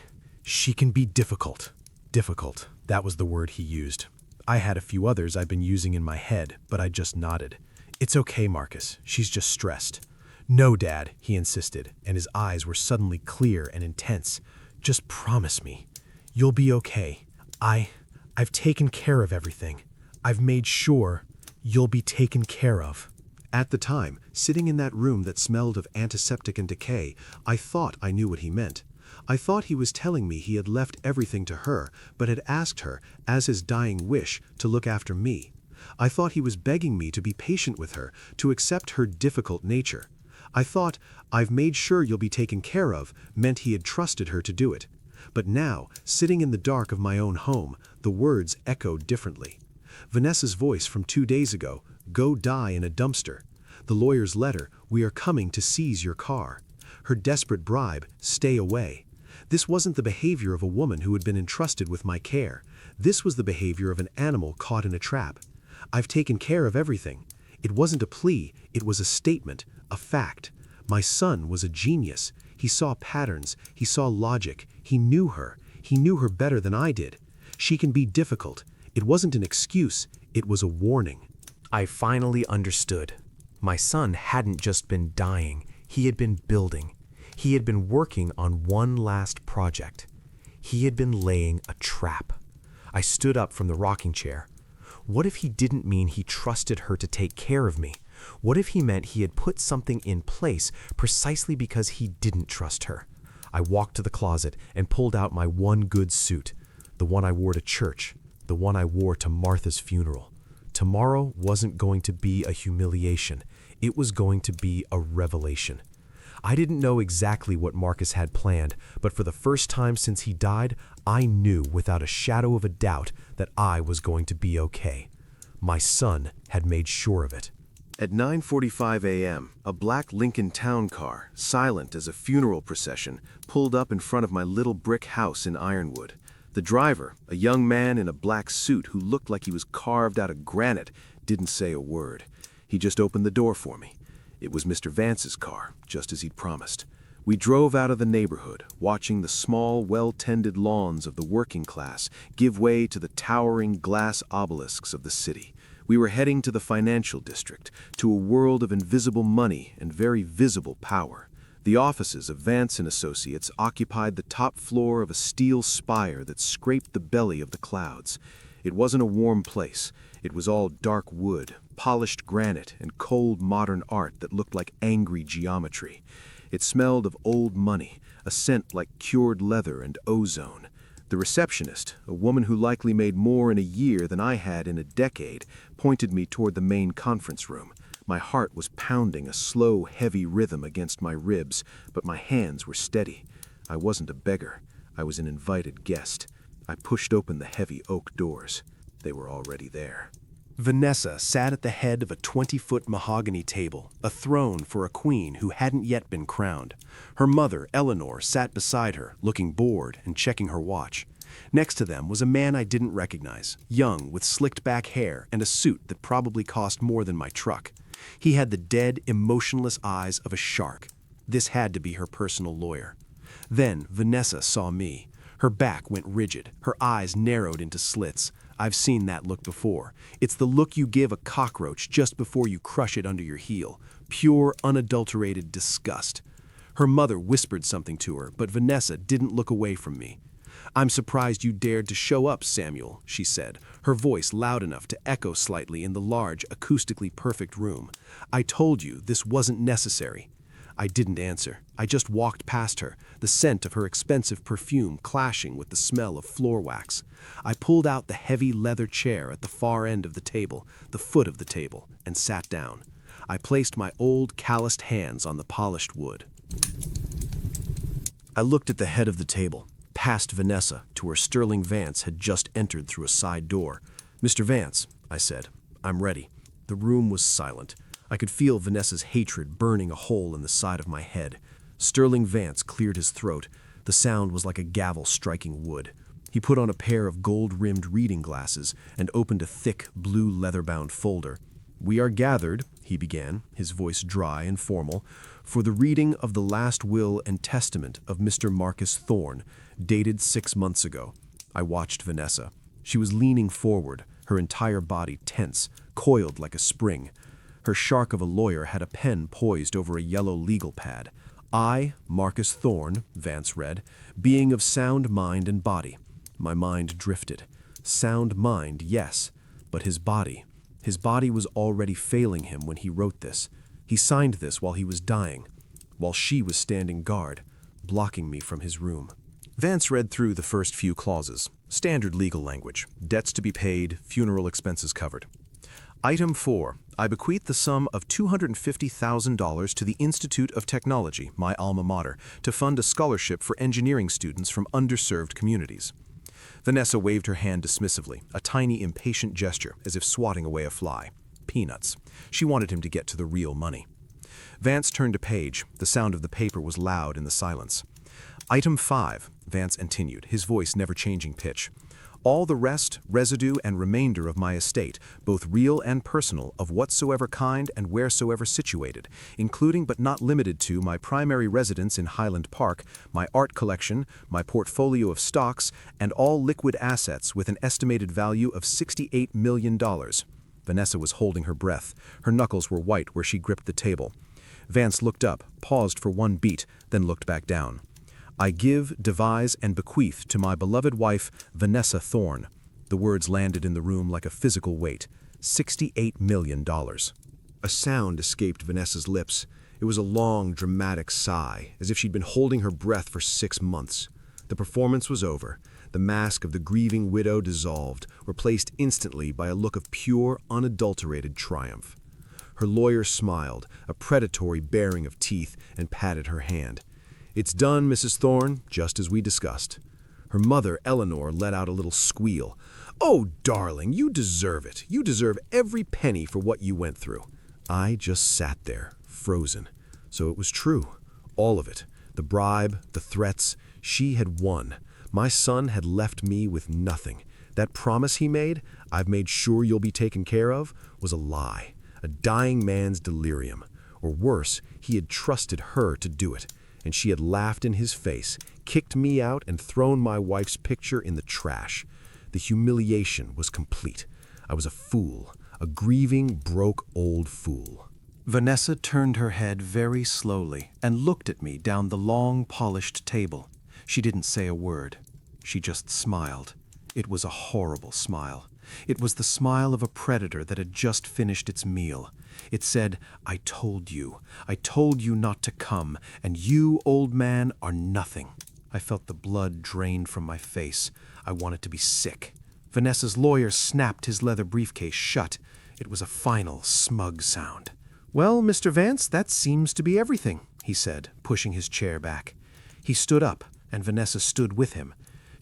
can be difficult." Difficult. That was the word he used. I had a few others I'd been using in my head, but I just nodded. "It's okay, Marcus. She's just stressed." "No, Dad," he insisted, and his eyes were suddenly clear and intense. "Just promise me. You'll be okay. I've taken care of everything. I've made sure you'll be taken care of." At the time, sitting in that room that smelled of antiseptic and decay, I thought I knew what he meant. I thought he was telling me he had left everything to her, but had asked her, as his dying wish, to look after me. I thought he was begging me to be patient with her, to accept her difficult nature. I thought, "I've made sure you'll be taken care of," meant he had trusted her to do it. But now, sitting in the dark of my own home, the words echoed differently. Vanessa's voice from 2 days ago, "Go die in a dumpster." The lawyer's letter, "We are coming to seize your car." Her desperate bribe, "Stay away." This wasn't the behavior of a woman who had been entrusted with my care. This was the behavior of an animal caught in a trap. "I've taken care of everything." It wasn't a plea, it was a statement, a fact. My son was a genius. He saw patterns, he saw logic, he knew her better than I did. She can be difficult. It wasn't an excuse, it was a warning. I finally understood. My son hadn't just been dying, he had been building. He had been working on one last project. He had been laying a trap. I stood up from the rocking chair. What if he didn't mean he trusted her to take care of me? What if he meant he had put something in place precisely because he didn't trust her? I walked to the closet and pulled out my one good suit, the one I wore to church, the one I wore to Martha's funeral. Tomorrow wasn't going to be a humiliation. It was going to be a revelation. I didn't know exactly what Marcus had planned, but for the first time since he died, I knew without a shadow of a doubt that I was going to be okay. My son had made sure of it. At 9:45 a.m., a black Lincoln town car, silent as a funeral procession, pulled up in front of my little brick house in Ironwood. The driver, a young man in a black suit who looked like he was carved out of granite, didn't say a word. He just opened the door for me. It was Mr. Vance's car, just as he'd promised. We drove out of the neighborhood, watching the small, well-tended lawns of the working class give way to the towering glass obelisks of the city. We were heading to the financial district, to a world of invisible money and very visible power. The offices of Vance & Associates occupied the top floor of a steel spire that scraped the belly of the clouds. It wasn't a warm place. It was all dark wood, polished granite, and cold modern art that looked like angry geometry. It smelled of old money, a scent like cured leather and ozone. The receptionist, a woman who likely made more in a year than I had in a decade, pointed me toward the main conference room. My heart was pounding a slow, heavy rhythm against my ribs, but my hands were steady. I wasn't a beggar. I was an invited guest. I pushed open the heavy oak doors. They were already there. Vanessa sat at the head of a 20-foot mahogany table, a throne for a queen who hadn't yet been crowned. Her mother, Eleanor, sat beside her, looking bored and checking her watch. Next to them was a man I didn't recognize, young, with slicked-back hair and a suit that probably cost more than my truck. He had the dead, emotionless eyes of a shark. This had to be her personal lawyer. Then Vanessa saw me. Her back went rigid, her eyes narrowed into slits. I've seen that look before. It's the look you give a cockroach just before you crush it under your heel. Pure, unadulterated disgust. Her mother whispered something to her, but Vanessa didn't look away from me. "I'm surprised you dared to show up, Samuel," she said, her voice loud enough to echo slightly in the large, acoustically perfect room. "I told you this wasn't necessary." I didn't answer. I just walked past her, the scent of her expensive perfume clashing with the smell of floor wax. I pulled out the heavy leather chair at the far end of the table, the foot of the table, and sat down. I placed my old, calloused hands on the polished wood. I looked at the head of the table, past Vanessa, to where Sterling Vance had just entered through a side door. "Mr. Vance," I said, "I'm ready." The room was silent. I could feel Vanessa's hatred burning a hole in the side of my head. Sterling Vance cleared his throat. The sound was like a gavel striking wood. He put on a pair of gold-rimmed reading glasses and opened a thick, blue leather-bound folder. "We are gathered," he began, his voice dry and formal, "for the reading of the last will and testament of Mr. Marcus Thorne, dated 6 months ago." I watched Vanessa. She was leaning forward, her entire body tense, coiled like a spring. Her shark of a lawyer had a pen poised over a yellow legal pad. "I, Marcus Thorne," Vance read, "being of sound mind and body." My mind drifted. Sound mind, yes, but his body was already failing him when he wrote this. He signed this while he was dying, while she was standing guard, blocking me from his room. Vance read through the first few clauses. Standard legal language. Debts to be paid, funeral expenses covered. Item 4. I bequeath the sum of $250,000 to the Institute of Technology, my alma mater, to fund a scholarship for engineering students from underserved communities. Vanessa waved her hand dismissively, a tiny, impatient gesture, as if swatting away a fly. Peanuts. She wanted him to get to the real money. Vance turned a page. The sound of the paper was loud in the silence. Item 5, Vance continued, his voice never changing pitch. All the rest, residue, and remainder of my estate, both real and personal, of whatsoever kind and wheresoever situated, including but not limited to my primary residence in Highland Park, my art collection, my portfolio of stocks, and all liquid assets with an estimated value of $68 million. Vanessa was holding her breath. Her knuckles were white where she gripped the table. Vance looked up, paused for one beat, then looked back down. I give, devise, and bequeath to my beloved wife, Vanessa Thorne. The words landed in the room like a physical weight. $68 million. A sound escaped Vanessa's lips. It was a long, dramatic sigh, as if she'd been holding her breath for 6 months. The performance was over. The mask of the grieving widow dissolved, replaced instantly by a look of pure, unadulterated triumph. Her lawyer smiled, a predatory baring of teeth, and patted her hand. It's done, Mrs. Thorne, just as we discussed. Her mother, Eleanor, let out a little squeal. Oh, darling, you deserve it. You deserve every penny for what you went through. I just sat there, frozen. So it was true. All of it. The bribe, the threats. She had won. My son had left me with nothing. That promise he made, "I've made sure you'll be taken care of," was a lie. A dying man's delirium. Or worse, he had trusted her to do it. And she had laughed in his face, kicked me out, and thrown my wife's picture in the trash. The humiliation was complete. I was a fool, a grieving, broke old fool. Vanessa turned her head very slowly and looked at me down the long, polished table. She didn't say a word. She just smiled. It was a horrible smile. It was the smile of a predator that had just finished its meal. It said, I told you not to come, and you, old man, are nothing. I felt the blood drain from my face. I wanted to be sick. Vanessa's lawyer snapped his leather briefcase shut. It was a final, smug sound. Well, Mr. Vance, that seems to be everything, he said, pushing his chair back. He stood up, and Vanessa stood with him.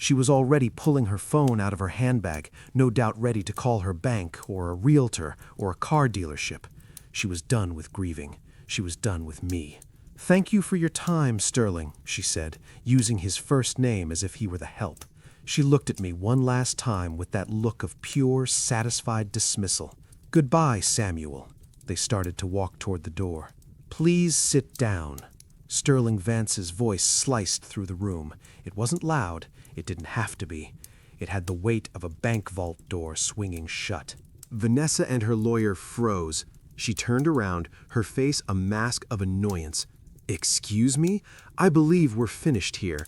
She was already pulling her phone out of her handbag, no doubt ready to call her bank or a realtor or a car dealership. She was done with grieving. She was done with me. "Thank you for your time, Sterling," she said, using his first name as if he were the help. She looked at me one last time with that look of pure, satisfied dismissal. "Goodbye, Samuel." They started to walk toward the door. "Please sit down." Sterling Vance's voice sliced through the room. It wasn't loud. It didn't have to be. It had the weight of a bank vault door swinging shut. Vanessa and her lawyer froze. She turned around, her face a mask of annoyance. "Excuse me? I believe we're finished here."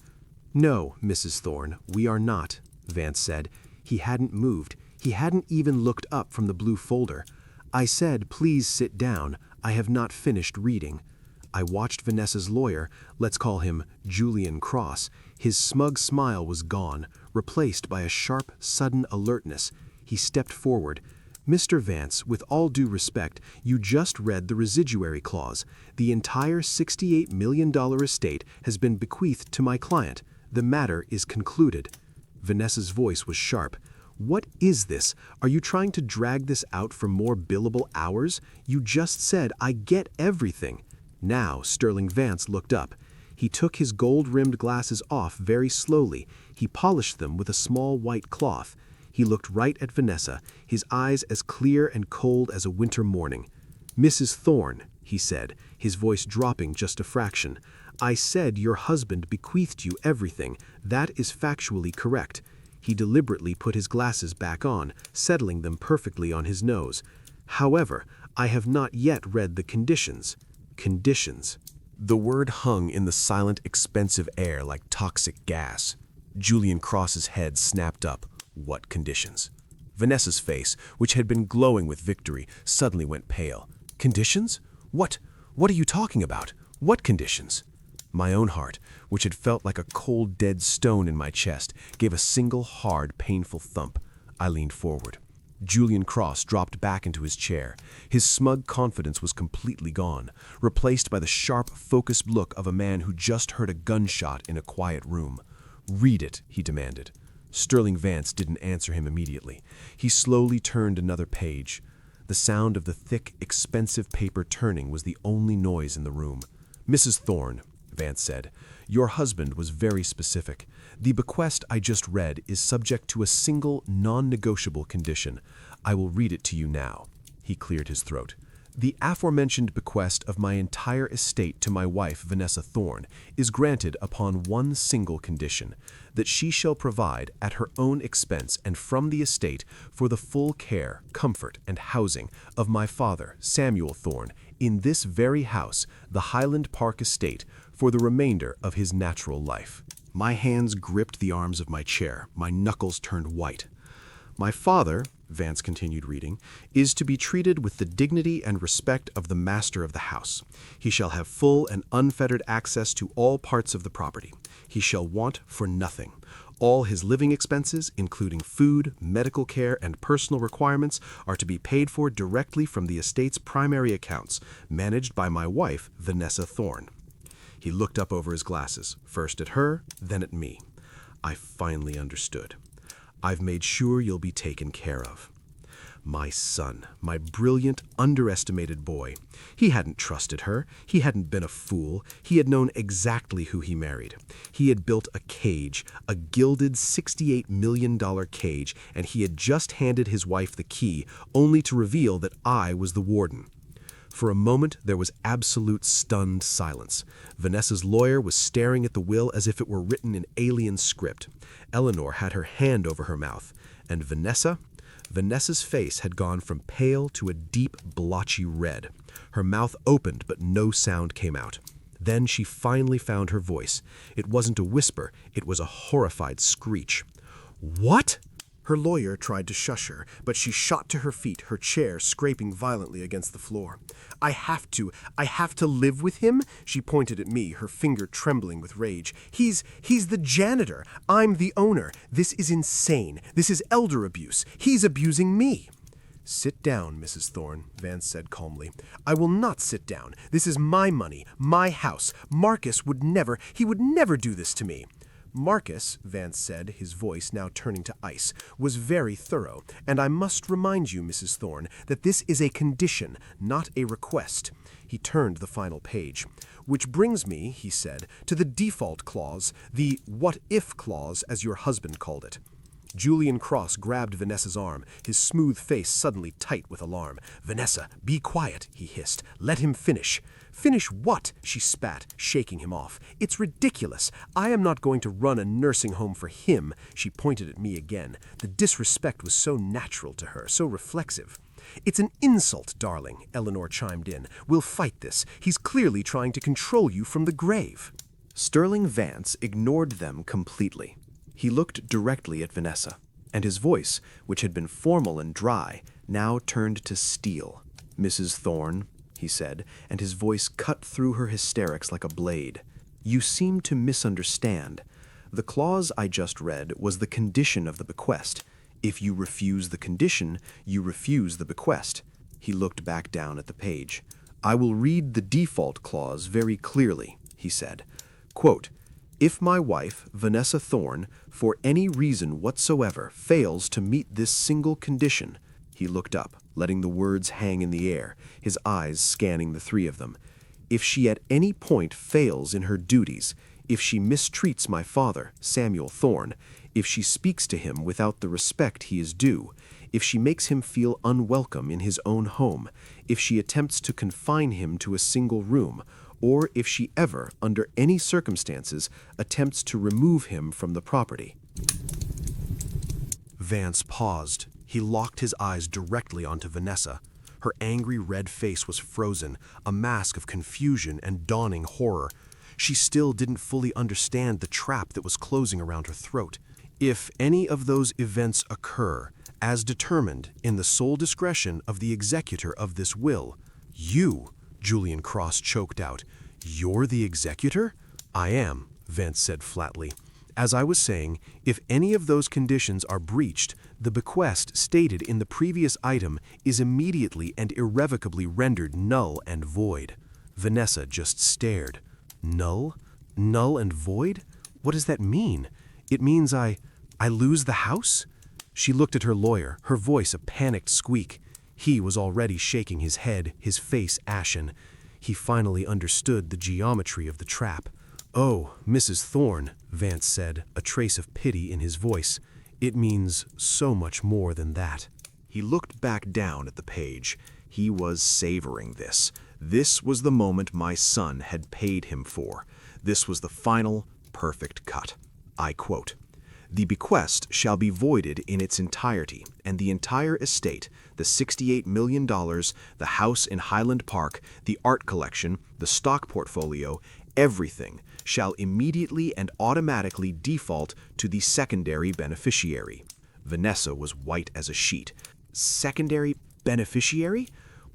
"No, Mrs. Thorne, we are not," Vance said. He hadn't moved. He hadn't even looked up from the blue folder. "I said, please sit down. I have not finished reading." I watched Vanessa's lawyer, let's call him Julian Cross. His smug smile was gone, replaced by a sharp, sudden alertness. He stepped forward. "Mr. Vance, with all due respect, you just read the residuary clause. The entire $68 million estate has been bequeathed to my client. The matter is concluded." Vanessa's voice was sharp. "What is this? Are you trying to drag this out for more billable hours? You just said, I get everything." Now Sterling Vance looked up. He took his gold-rimmed glasses off very slowly. He polished them with a small white cloth. He looked right at Vanessa, his eyes as clear and cold as a winter morning. "Mrs. Thorne," he said, his voice dropping just a fraction, "I said your husband bequeathed you everything. That is factually correct." He deliberately put his glasses back on, settling them perfectly on his nose. "However, I have not yet read the conditions." Conditions. The word hung in the silent, expensive air like toxic gas. Julian Cross's head snapped up. What conditions? Vanessa's face, which had been glowing with victory, suddenly went pale. Conditions? What? What are you talking about? What conditions? My own heart, which had felt like a cold, dead stone in my chest, gave a single, hard, painful thump. I leaned forward. Julian Cross dropped back into his chair. His smug confidence was completely gone, replaced by the sharp, focused look of a man who just heard a gunshot in a quiet room. "Read it," he demanded. Sterling Vance didn't answer him immediately. He slowly turned another page. The sound of the thick, expensive paper turning was the only noise in the room. "Mrs. Thorne," Vance said, "your husband was very specific. The bequest I just read is subject to a single, non-negotiable condition. I will read it to you now." He cleared his throat. "The aforementioned bequest of my entire estate to my wife, Vanessa Thorne, is granted upon one single condition, that she shall provide, at her own expense and from the estate, for the full care, comfort, and housing of my father, Samuel Thorne, in this very house, the Highland Park estate, for the remainder of his natural life." My hands gripped the arms of my chair. My knuckles turned white. "My father," Vance continued reading, "is to be treated with the dignity and respect of the master of the house. He shall have full and unfettered access to all parts of the property. He shall want for nothing. All his living expenses, including food, medical care, and personal requirements, are to be paid for directly from the estate's primary accounts, managed by my wife, Vanessa Thorne." He looked up over his glasses, first at her, then at me. I finally understood. "I've made sure you'll be taken care of." My son, my brilliant, underestimated boy. He hadn't trusted her. He hadn't been a fool. He had known exactly who he married. He had built a cage, a gilded $68 million cage, and he had just handed his wife the key, only to reveal that I was the warden. For a moment, there was absolute stunned silence. Vanessa's lawyer was staring at the will as if it were written in alien script. Eleanor had her hand over her mouth. And Vanessa's face had gone from pale to a deep, blotchy red. Her mouth opened, but no sound came out. Then she finally found her voice. It wasn't a whisper, it was a horrified screech. "What?" Her lawyer tried to shush her, but she shot to her feet, her chair scraping violently against the floor. I have to live with him?" She pointed at me, her finger trembling with rage. He's the janitor. I'm the owner. This is insane. This is elder abuse. He's abusing me." "Sit down, Mrs. Thorne," Vance said calmly. "I will not sit down. This is my money, my house. Marcus would never do this to me." Marcus, Vance said, his voice now turning to ice, was very thorough, and I must remind you, Mrs. Thorne, that this is a condition, not a request. He turned the final page. Which brings me, he said, to the default clause, the what-if clause, as your husband called it. Julian Cross grabbed Vanessa's arm, his smooth face suddenly tight with alarm. "Vanessa, be quiet," he hissed. "Let him finish." "Finish what?" she spat, shaking him off. "It's ridiculous. I am not going to run a nursing home for him." She pointed at me again. The disrespect was so natural to her, so reflexive. "It's an insult, darling," Eleanor chimed in. "We'll fight this. He's clearly trying to control you from the grave." Sterling Vance ignored them completely. He looked directly at Vanessa, and his voice, which had been formal and dry, now turned to steel. "Mrs. Thorne," he said, and his voice cut through her hysterics like a blade, "you seem to misunderstand. The clause I just read was the condition of the bequest. If you refuse the condition, you refuse the bequest." He looked back down at the page. "I will read the default clause very clearly," he said. Quote, "If my wife, Vanessa Thorne, for any reason whatsoever, fails to meet this single condition," he looked up, letting the words hang in the air, his eyes scanning the three of them. "If she at any point fails in her duties, if she mistreats my father, Samuel Thorne, if she speaks to him without the respect he is due, if she makes him feel unwelcome in his own home, if she attempts to confine him to a single room, or if she ever, under any circumstances, attempts to remove him from the property." Vance paused. He locked his eyes directly onto Vanessa. Her angry red face was frozen, a mask of confusion and dawning horror. She still didn't fully understand the trap that was closing around her throat. "If any of those events occur, as determined in the sole discretion of the executor of this will, you," Julian Cross choked out. "You're the executor?" "I am," Vance said flatly. "As I was saying, if any of those conditions are breached, the bequest stated in the previous item is immediately and irrevocably rendered null and void." Vanessa just stared. "Null? Null and void? What does that mean? It means I lose the house?" She looked at her lawyer, her voice a panicked squeak. He was already shaking his head, his face ashen. He finally understood the geometry of the trap. "Oh, Mrs. Thorne," Vance said, a trace of pity in his voice. "It means so much more than that." He looked back down at the page. He was savoring this. This was the moment my son had paid him for. This was the final, perfect cut. I quote, "The bequest shall be voided in its entirety, and the entire estate, the $68 million, the house in Highland Park, the art collection, the stock portfolio, everything shall immediately and automatically default to the secondary beneficiary." Vanessa was white as a sheet. "Secondary beneficiary?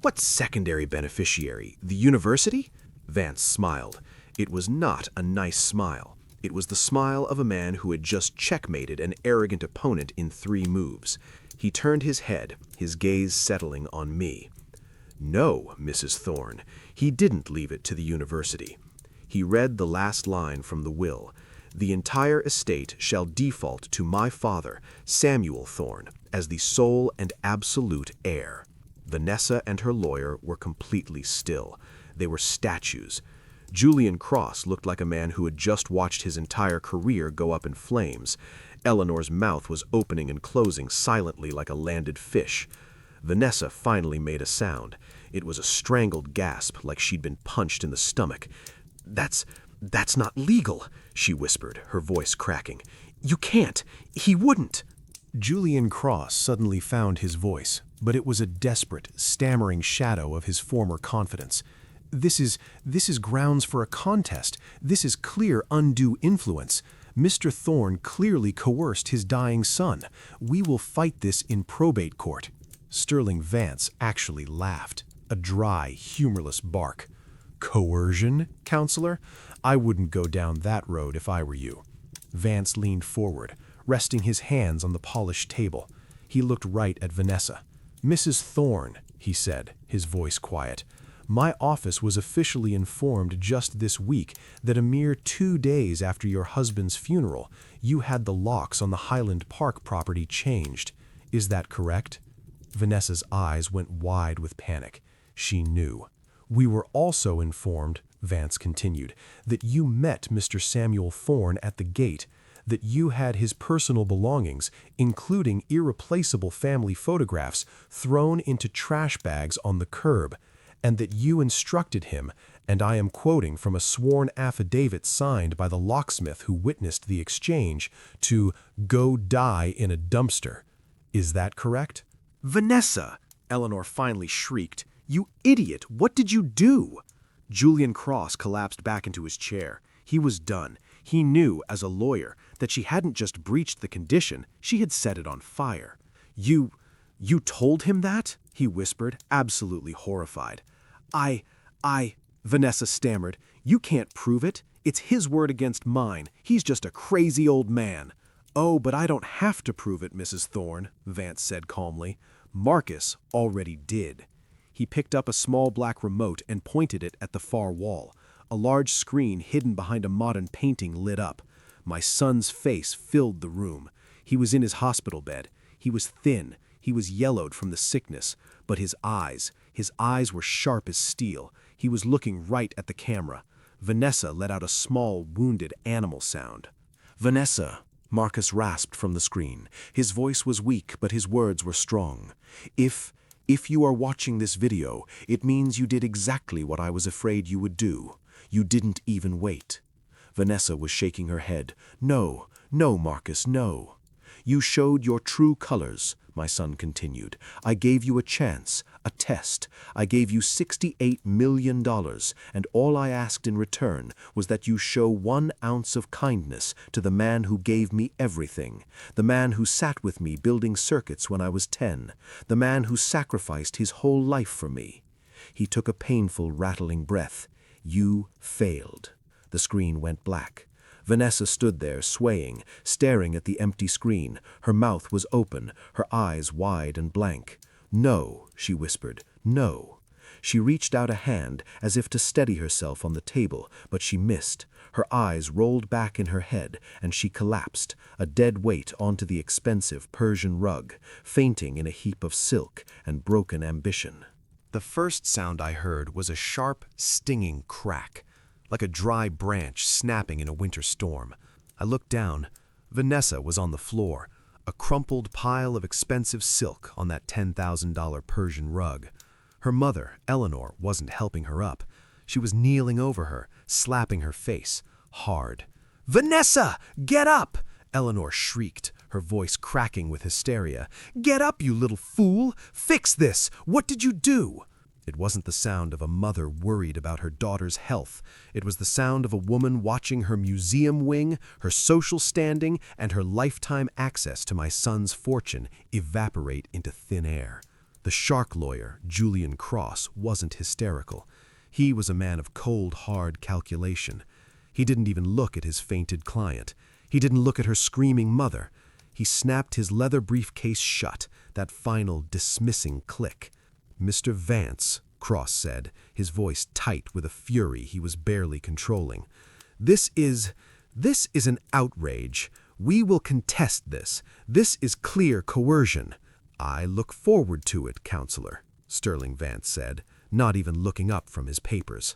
What secondary beneficiary? The university?" Vance smiled. It was not a nice smile. It was the smile of a man who had just checkmated an arrogant opponent in 3 moves. He turned his head, his gaze settling on me. "No, Mrs. Thorne, he didn't leave it to the university." He read the last line from the will. "The entire estate shall default to my father, Samuel Thorne, as the sole and absolute heir." Vanessa and her lawyer were completely still. They were statues. Julian Cross looked like a man who had just watched his entire career go up in flames. Eleanor's mouth was opening and closing silently like a landed fish. Vanessa finally made a sound. It was a strangled gasp, like she'd been punched in the stomach. That's not legal," she whispered, her voice cracking. "You can't. He wouldn't." Julian Cross suddenly found his voice, but it was a desperate, stammering shadow of his former confidence. This is grounds for a contest. This is clear undue influence. Mr. Thorne clearly coerced his dying son. We will fight this in probate court." Sterling Vance actually laughed, a dry, humorless bark. "Coercion, counselor? I wouldn't go down that road if I were you." Vance leaned forward, resting his hands on the polished table. He looked right at Vanessa. "Mrs. Thorne," he said, his voice quiet, My office was officially informed just this week that a mere 2 days after your husband's funeral, you had the locks on the Highland Park property changed. Is that correct?" Vanessa's eyes went wide with panic. She knew. "We were also informed," Vance continued, "that you met Mr. Samuel Thorne at the gate, that you had his personal belongings, including irreplaceable family photographs, thrown into trash bags on the curb, and that you instructed him, and I am quoting from a sworn affidavit signed by the locksmith who witnessed the exchange, to go die in a dumpster. Is that correct?" "Vanessa!" Eleanor finally shrieked. "You idiot! What did you do?" Julian Cross collapsed back into his chair. He was done. He knew, as a lawyer, that she hadn't just breached the condition, she had set it on fire. You told him that?" he whispered, absolutely horrified. I, Vanessa stammered. "You can't prove it. It's his word against mine. He's just a crazy old man." "Oh, but I don't have to prove it, Mrs. Thorne," Vance said calmly. "Marcus already did." He picked up a small black remote and pointed it at the far wall. A large screen hidden behind a modern painting lit up. My son's face filled the room. He was in his hospital bed. He was thin. He was yellowed from the sickness. But his eyes were sharp as steel. He was looking right at the camera. Vanessa let out a small, wounded animal sound. "Vanessa," Marcus rasped from the screen. His voice was weak, but his words were strong. If you are watching this video, it means you did exactly what I was afraid you would do. You didn't even wait." Vanessa was shaking her head. No, Marcus, no." "You showed your true colors," my son continued. "I gave you a chance, a test. I gave you $68 million, and all I asked in return was that you show 1 ounce of kindness to the man who gave me everything, the man who sat with me building circuits when I was 10, the man who sacrificed his whole life for me." He took a painful, rattling breath. "You failed." The screen went black. Vanessa stood there, swaying, staring at the empty screen. Her mouth was open, her eyes wide and blank. "No," she whispered, "no." She reached out a hand as if to steady herself on the table, but she missed. Her eyes rolled back in her head, and she collapsed, a dead weight onto the expensive Persian rug, fainting in a heap of silk and broken ambition. The first sound I heard was a sharp, stinging crack, like a dry branch snapping in a winter storm. I looked down. Vanessa was on the floor, a crumpled pile of expensive silk on that $10,000 Persian rug. Her mother, Eleanor, wasn't helping her up. She was kneeling over her, slapping her face, hard. "Vanessa, get up!" Eleanor shrieked, her voice cracking with hysteria. "Get up, you little fool! Fix this! What did you do?" It wasn't the sound of a mother worried about her daughter's health. It was the sound of a woman watching her museum wing, her social standing, and her lifetime access to my son's fortune evaporate into thin air. The shark lawyer, Julian Cross, wasn't hysterical. He was a man of cold, hard calculation. He didn't even look at his fainted client. He didn't look at her screaming mother. He snapped his leather briefcase shut, that final dismissing click. "Mr. Vance," Cross said, his voice tight with a fury he was barely controlling. This is an outrage. We will contest this. This is clear coercion." "I look forward to it, Counselor," Sterling Vance said, not even looking up from his papers.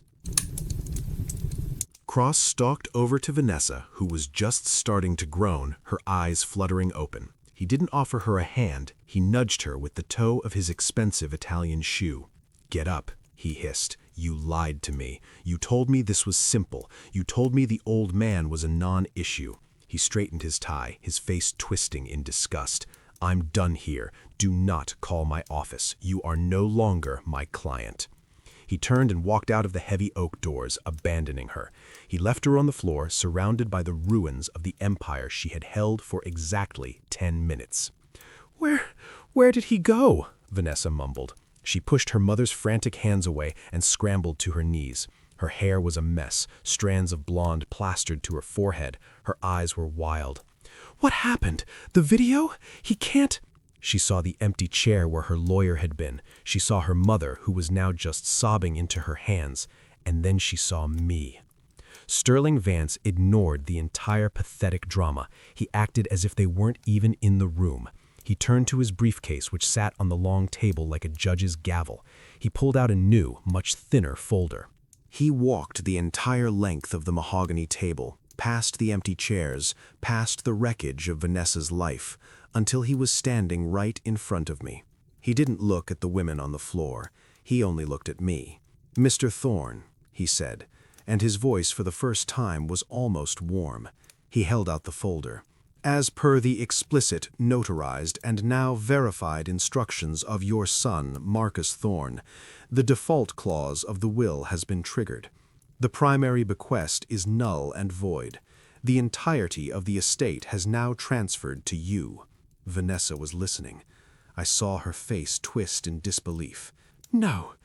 Cross stalked over to Vanessa, who was just starting to groan, her eyes fluttering open. He didn't offer her a hand. He nudged her with the toe of his expensive Italian shoe. "Get up," he hissed. "You lied to me. You told me this was simple. You told me the old man was a non-issue." He straightened his tie, his face twisting in disgust. "I'm done here. Do not call my office. You are no longer my client." He turned and walked out of the heavy oak doors, abandoning her. He left her on the floor, surrounded by the ruins of the empire she had held for exactly 10 minutes. Where did he go?" Vanessa mumbled. She pushed her mother's frantic hands away and scrambled to her knees. Her hair was a mess, strands of blonde plastered to her forehead. Her eyes were wild. "What happened? The video? He can't—" She saw the empty chair where her lawyer had been. She saw her mother, who was now just sobbing into her hands. And then she saw me. Sterling Vance ignored the entire pathetic drama. He acted as if they weren't even in the room. He turned to his briefcase, which sat on the long table like a judge's gavel. He pulled out a new, much thinner folder. He walked the entire length of the mahogany table, past the empty chairs, past the wreckage of Vanessa's life, until he was standing right in front of me. He didn't look at the women on the floor. He only looked at me. "Mr. Thorne," he said, and his voice for the first time was almost warm. He held out the folder. "As per the explicit, notarized, and now verified instructions of your son, Marcus Thorne, the default clause of the will has been triggered. The primary bequest is null and void. The entirety of the estate has now transferred to you." Vanessa was listening. I saw her face twist in disbelief. "No,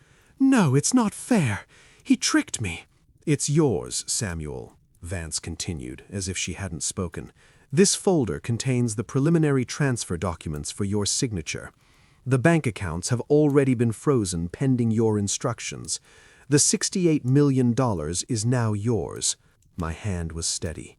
it's not fair. He tricked me." "It's yours, Samuel," Vance continued, as if she hadn't spoken. "This folder contains the preliminary transfer documents for your signature. The bank accounts have already been frozen pending your instructions. The $68 million is now yours." My hand was steady.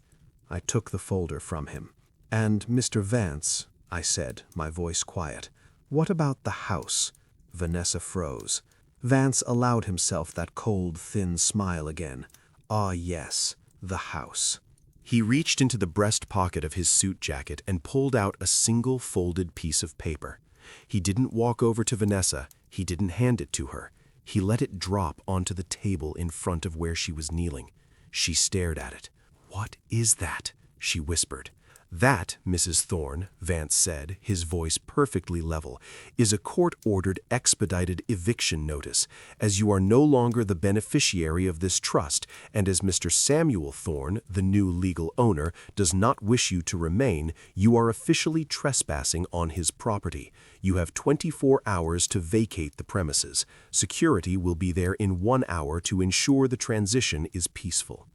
I took the folder from him. "And, Mr. Vance," I said, my voice quiet, "what about the house?" Vanessa froze. Vance allowed himself that cold, thin smile again. "Ah, yes, the house." He reached into the breast pocket of his suit jacket and pulled out a single folded piece of paper. He didn't walk over to Vanessa. He didn't hand it to her. He let it drop onto the table in front of where she was kneeling. She stared at it. "What is that?" she whispered. "That, Mrs. Thorne," Vance said, his voice perfectly level, "is a court-ordered expedited eviction notice, as you are no longer the beneficiary of this trust, and as Mr. Samuel Thorne, the new legal owner, does not wish you to remain, you are officially trespassing on his property. You have 24 hours to vacate the premises. Security will be there in 1 hour to ensure the transition is peaceful."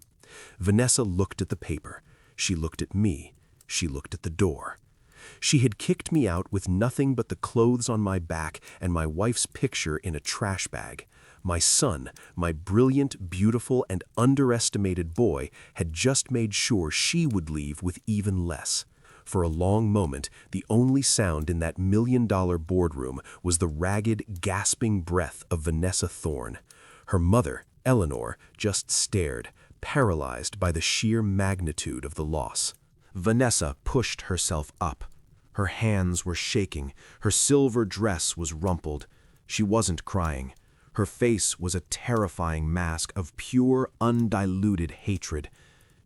Vanessa looked at the paper. She looked at me. She looked at the door. She had kicked me out with nothing but the clothes on my back and my wife's picture in a trash bag. My son, my brilliant, beautiful, and underestimated boy, had just made sure she would leave with even less. For a long moment, the only sound in that million-dollar boardroom was the ragged, gasping breath of Vanessa Thorne. Her mother, Eleanor, just stared, paralyzed by the sheer magnitude of the loss. Vanessa pushed herself up. Her hands were shaking. Her silver dress was rumpled. She wasn't crying. Her face was a terrifying mask of pure, undiluted hatred.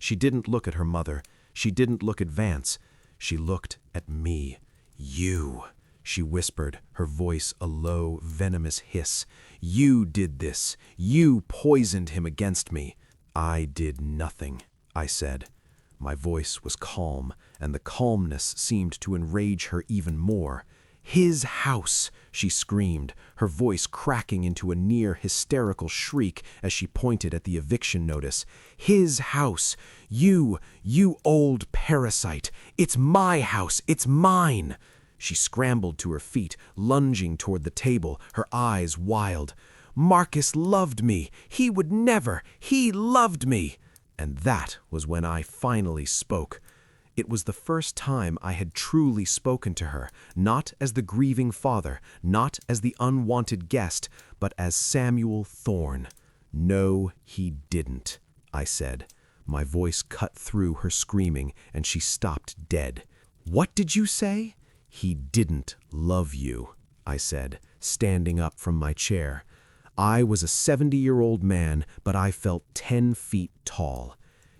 She didn't look at her mother. She didn't look at Vance. She looked at me. "You," she whispered, her voice a low, venomous hiss. "You did this. You poisoned him against me." "I did nothing," I said. My voice was calm, and the calmness seemed to enrage her even more. "His house!" she screamed, her voice cracking into a near hysterical shriek as she pointed at the eviction notice. "His house! You old parasite! It's my house! It's mine!" She scrambled to her feet, lunging toward the table, her eyes wild. "Marcus loved me! He would never! He loved me!" And that was when I finally spoke. It was the first time I had truly spoken to her, not as the grieving father, not as the unwanted guest, but as Samuel Thorne. "No, he didn't," I said. My voice cut through her screaming, and she stopped dead. "What did you say?" "He didn't love you," I said, standing up from my chair. I was a 70-year-old man, but I felt 10 feet tall.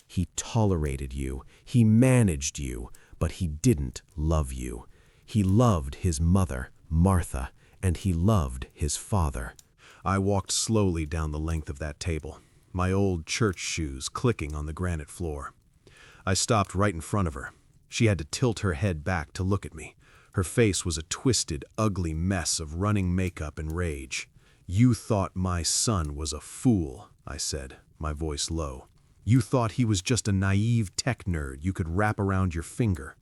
He tolerated you, he managed you, but he didn't love you. He loved his mother, Martha, and he loved his father. I walked slowly down the length of that table, my old church shoes clicking on the granite floor. I stopped right in front of her. She had to tilt her head back to look at me. Her face was a twisted, ugly mess of running makeup and rage. "You thought my son was a fool," I said, my voice low. You thought he was just a naive tech nerd you could wrap around your finger.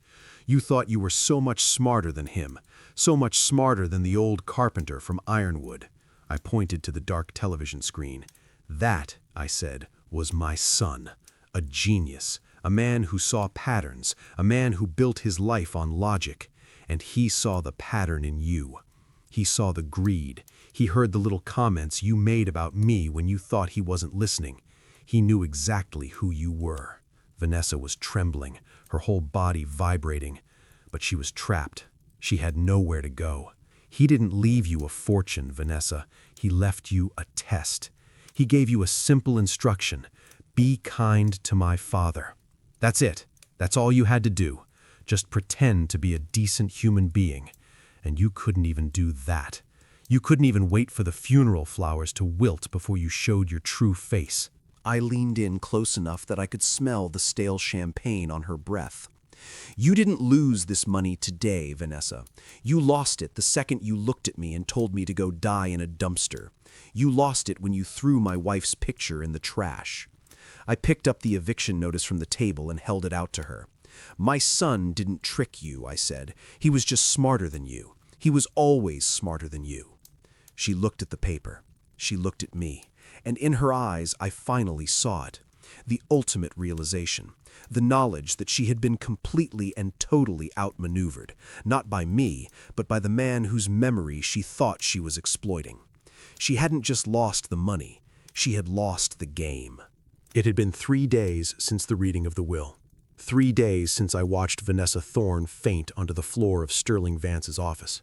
You thought you were so much smarter than him, so much smarter than the old Carpenter from Ironwood. I pointed to the dark television screen. That, I said, was my son. A genius, a man who saw patterns, a man who built his life on logic. And he saw the pattern in you. He saw the greed. He heard the little comments you made about me when you thought he wasn't listening. He knew exactly who you were. Vanessa was trembling, her whole body vibrating. But she was trapped. She had nowhere to go. He didn't leave you a fortune, Vanessa. He left you a test. He gave you a simple instruction. Be kind to my father. That's it. That's all you had to do. Just pretend to be a decent human being. And you couldn't even do that. You couldn't even wait for the funeral flowers to wilt before you showed your true face. I leaned in close enough that I could smell the stale champagne on her breath. You didn't lose this money today, Vanessa. You lost it the second you looked at me and told me to go die in a dumpster. You lost it when you threw my wife's picture in the trash. I picked up the eviction notice from the table and held it out to her. My son didn't trick you, I said. He was just smarter than you. He was always smarter than you. She looked at the paper. She looked at me. And in her eyes, I finally saw it. The ultimate realization. The knowledge that she had been completely and totally outmaneuvered. Not by me, but by the man whose memory she thought she was exploiting. She hadn't just lost the money. She had lost the game. It had been 3 days since the reading of the will. 3 days since I watched Vanessa Thorne faint onto the floor of Sterling Vance's office.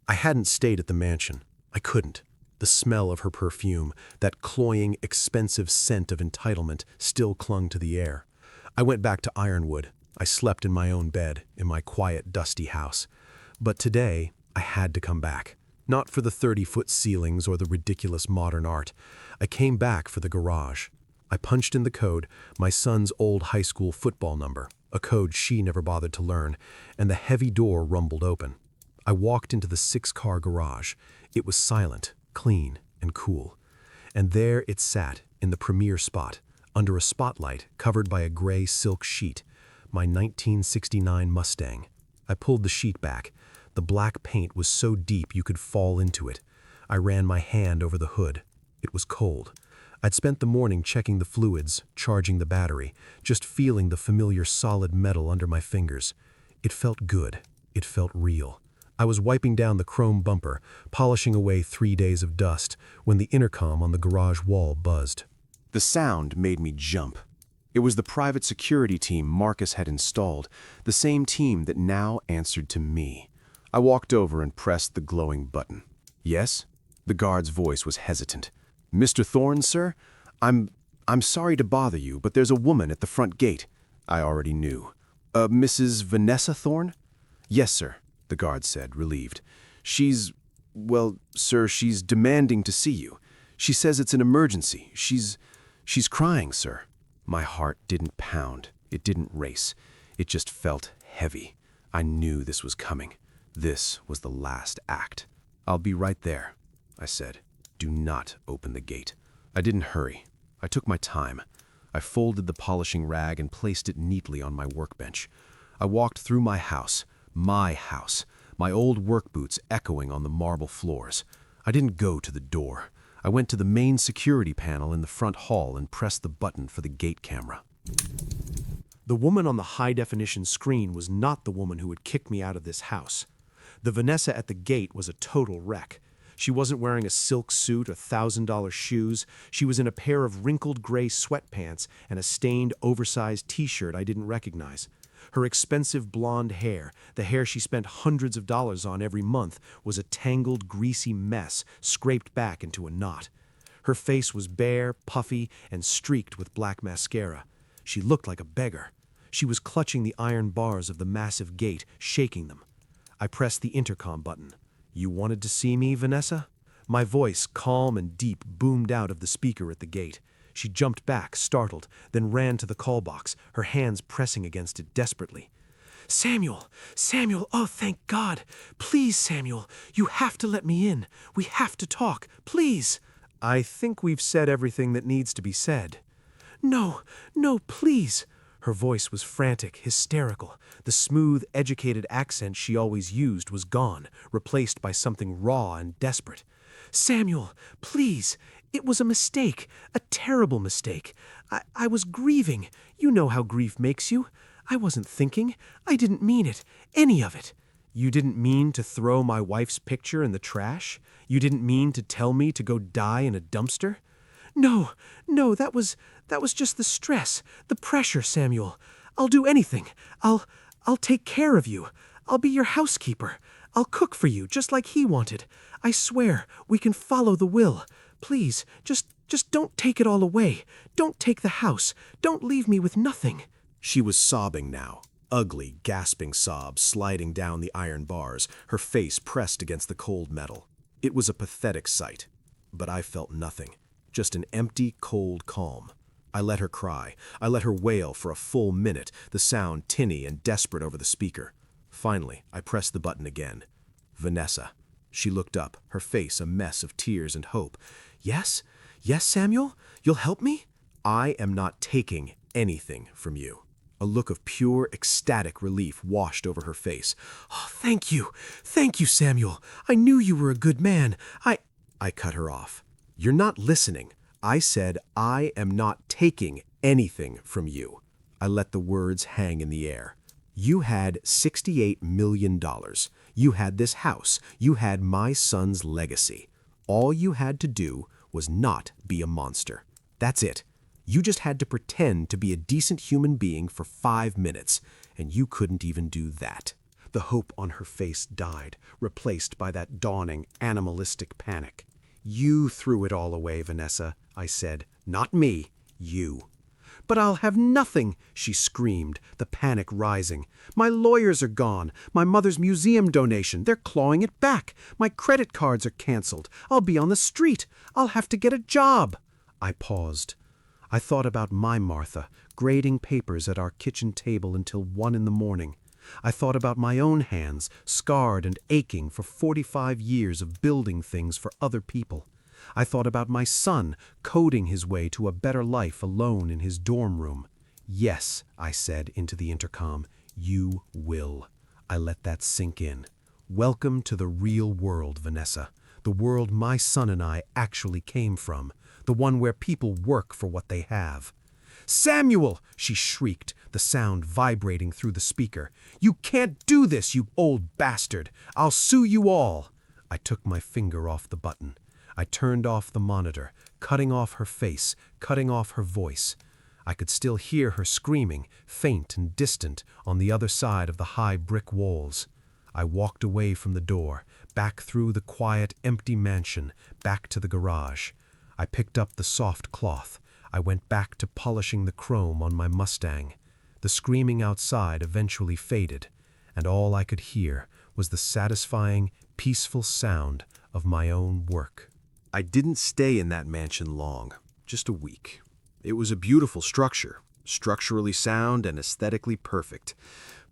I hadn't stayed at the mansion. I couldn't. The smell of her perfume, that cloying, expensive scent of entitlement, still clung to the air. I went back to Ironwood. I slept in my own bed, in my quiet, dusty house. But today, I had to come back. Not for the 30-foot ceilings or the ridiculous modern art. I came back for the garage. I punched in the code, my son's old high school football number, a code she never bothered to learn, and the heavy door rumbled open. I walked into the 6-car garage. It was silent, clean, and cool. And there it sat, in the premier spot, under a spotlight covered by a gray silk sheet, my 1969 Mustang. I pulled the sheet back. The black paint was so deep you could fall into it. I ran my hand over the hood. It was cold. I'd spent the morning checking the fluids, charging the battery, just feeling the familiar solid metal under my fingers. It felt good. It felt real. I was wiping down the chrome bumper, polishing away 3 days of dust, when the intercom on the garage wall buzzed. The sound made me jump. It was the private security team Marcus had installed, the same team that now answered to me. I walked over and pressed the glowing button. Yes? The guard's voice was hesitant. Mr. Thorne, sir? I'm sorry to bother you, but there's a woman at the front gate. I already knew. Mrs. Vanessa Thorne? Yes, sir, the guard said, relieved. Well, sir, she's demanding to see you. She says it's an emergency. She's crying, sir. My heart didn't pound. It didn't race. It just felt heavy. I knew this was coming. This was the last act. I'll be right there, I said. Do not open the gate. I didn't hurry. I took my time. I folded the polishing rag and placed it neatly on my workbench. I walked through my house, my old work boots echoing on the marble floors. I didn't go to the door. I went to the main security panel in the front hall and pressed the button for the gate camera. The woman on the high-definition screen was not the woman who had kicked me out of this house. The Vanessa at the gate was a total wreck. She wasn't wearing a silk suit or $1,000 shoes. She was in a pair of wrinkled gray sweatpants and a stained, oversized t-shirt I didn't recognize. Her expensive blonde hair, the hair she spent hundreds of dollars on every month, was a tangled, greasy mess scraped back into a knot. Her face was bare, puffy, and streaked with black mascara. She looked like a beggar. She was clutching the iron bars of the massive gate, shaking them. I pressed the intercom button. You wanted to see me, Vanessa? My voice, calm and deep, boomed out of the speaker at the gate. She jumped back, startled, then ran to the call box, her hands pressing against it desperately. Samuel! Samuel! Oh, thank God! Please, Samuel! You have to let me in. We have to talk. Please! I think we've said everything that needs to be said. No, no, please." Her voice was frantic, hysterical. The smooth, educated accent she always used was gone, replaced by something raw and desperate. "Samuel, please. It was a mistake, a terrible mistake. I was grieving. You know how grief makes you. I wasn't thinking. I didn't mean it. Any of it." "You didn't mean to throw my wife's picture in the trash? You didn't mean to tell me to go die in a dumpster?" No, that was just the stress, the pressure, Samuel. I'll do anything. I'll take care of you. I'll be your housekeeper. I'll cook for you, just like he wanted. I swear, we can follow the will. Please, just don't take it all away. Don't take the house. Don't leave me with nothing." She was sobbing now, ugly, gasping sobs sliding down the iron bars, her face pressed against the cold metal. It was a pathetic sight, but I felt nothing, just an empty, cold calm. I let her cry. I let her wail for a full minute, the sound tinny and desperate over the speaker. Finally, I pressed the button again. Vanessa. She looked up, her face a mess of tears and hope. "Yes? Yes, Samuel? You'll help me?" "I am not taking anything from you." A look of pure, ecstatic relief washed over her face. "Oh, thank you. Thank you, Samuel. I knew you were a good man. I cut her off. "You're not listening. I said I am not taking anything from you." I let the words hang in the air. "You had $68 million. You had this house. You had my son's legacy. All you had to do was not be a monster. That's it. You just had to pretend to be a decent human being for 5 minutes, and you couldn't even do that." The hope on her face died, replaced by that dawning, animalistic panic. "You threw it all away, Vanessa," I said. "Not me. You." "But I'll have nothing," she screamed, the panic rising. "My lawyers are gone. My mother's museum donation, they're clawing it back. My credit cards are canceled. I'll be on the street. I'll have to get a job." I paused. I thought about my Martha, grading papers at our kitchen table until 1 in the morning. I thought about my own hands, scarred and aching for 45 years of building things for other people. I thought about my son, coding his way to a better life alone in his dorm room. "Yes," I said into the intercom, "you will." I let that sink in. "Welcome to the real world, Vanessa. The world my son and I actually came from. The one where people work for what they have." "Samuel!" she shrieked, the sound vibrating through the speaker. "You can't do this, you old bastard! I'll sue you all!" I took my finger off the button. I turned off the monitor, cutting off her face, cutting off her voice. I could still hear her screaming, faint and distant, on the other side of the high brick walls. I walked away from the door, back through the quiet, empty mansion, back to the garage. I picked up the soft cloth. I went back to polishing the chrome on my Mustang. The screaming outside eventually faded, and all I could hear was the satisfying, peaceful sound of my own work. I didn't stay in that mansion long, just a week. It was a beautiful structure, structurally sound and aesthetically perfect,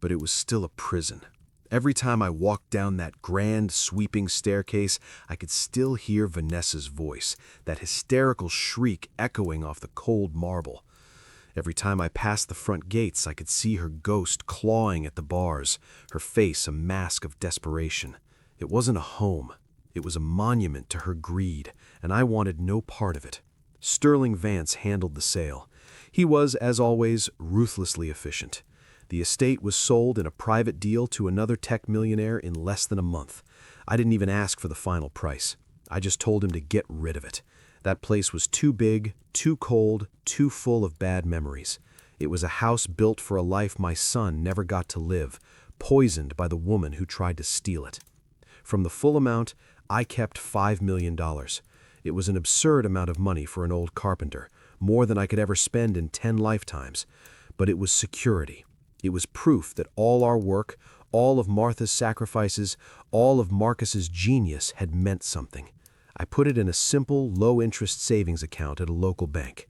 but it was still a prison. Every time I walked down that grand, sweeping staircase, I could still hear Vanessa's voice, that hysterical shriek echoing off the cold marble. Every time I passed the front gates, I could see her ghost clawing at the bars, her face a mask of desperation. It wasn't a home. It was a monument to her greed, and I wanted no part of it. Sterling Vance handled the sale. He was, as always, ruthlessly efficient. The estate was sold in a private deal to another tech millionaire in less than a month. I didn't even ask for the final price. I just told him to get rid of it. That place was too big, too cold, too full of bad memories. It was a house built for a life my son never got to live, poisoned by the woman who tried to steal it. From the full amount, I kept $5 million. It was an absurd amount of money for an old carpenter, more than I could ever spend in 10 lifetimes. But it was security. It was proof that all our work, all of Martha's sacrifices, all of Marcus's genius had meant something. I put it in a simple, low-interest savings account at a local bank.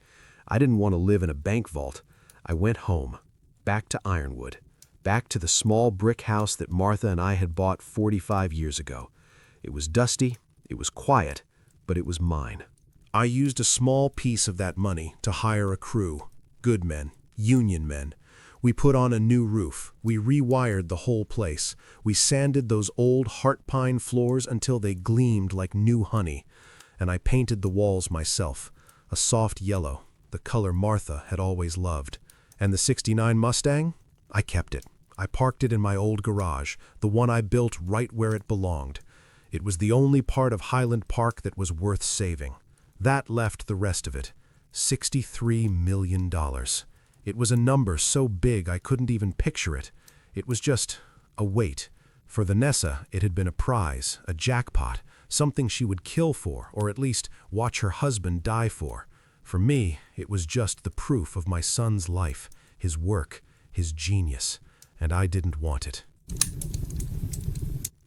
I didn't want to live in a bank vault. I went home, back to Ironwood, back to the small brick house that Martha and I had bought 45 years ago. It was dusty, it was quiet, but it was mine. I used a small piece of that money to hire a crew, Good men, union men. We put on a new roof. We rewired the whole place. We sanded those old heart pine floors until they gleamed like new honey. And I painted the walls myself, a soft yellow, the color Martha had always loved. And the '69 Mustang? I kept it. I parked it in my old garage, the one I built right where it belonged. It was the only part of Highland Park that was worth saving. That left the rest of it. $63 million. It was a number so big I couldn't even picture it. It was just a weight. For Vanessa, it had been a prize, a jackpot, something she would kill for, or at least watch her husband die for. For me, it was just the proof of my son's life, his work, his genius, and I didn't want it.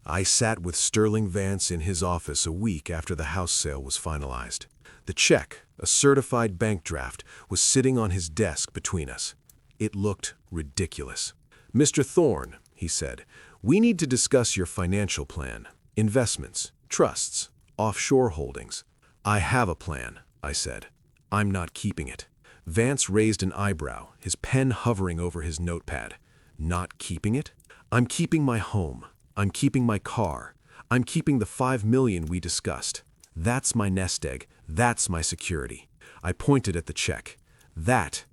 I sat with Sterling Vance in his office a week after the house sale was finalized. The check, a certified bank draft, was sitting on his desk between us. It looked ridiculous. "Mr. Thorne," he said, "we need to discuss your financial plan, investments, trusts, offshore holdings." "I have a plan," I said. "I'm not keeping it." Vance raised an eyebrow, his pen hovering over his notepad. "Not keeping it? I'm keeping my home. I'm keeping my car. I'm keeping the $5 million we discussed. That's my nest egg. That's my security." I pointed at the check. That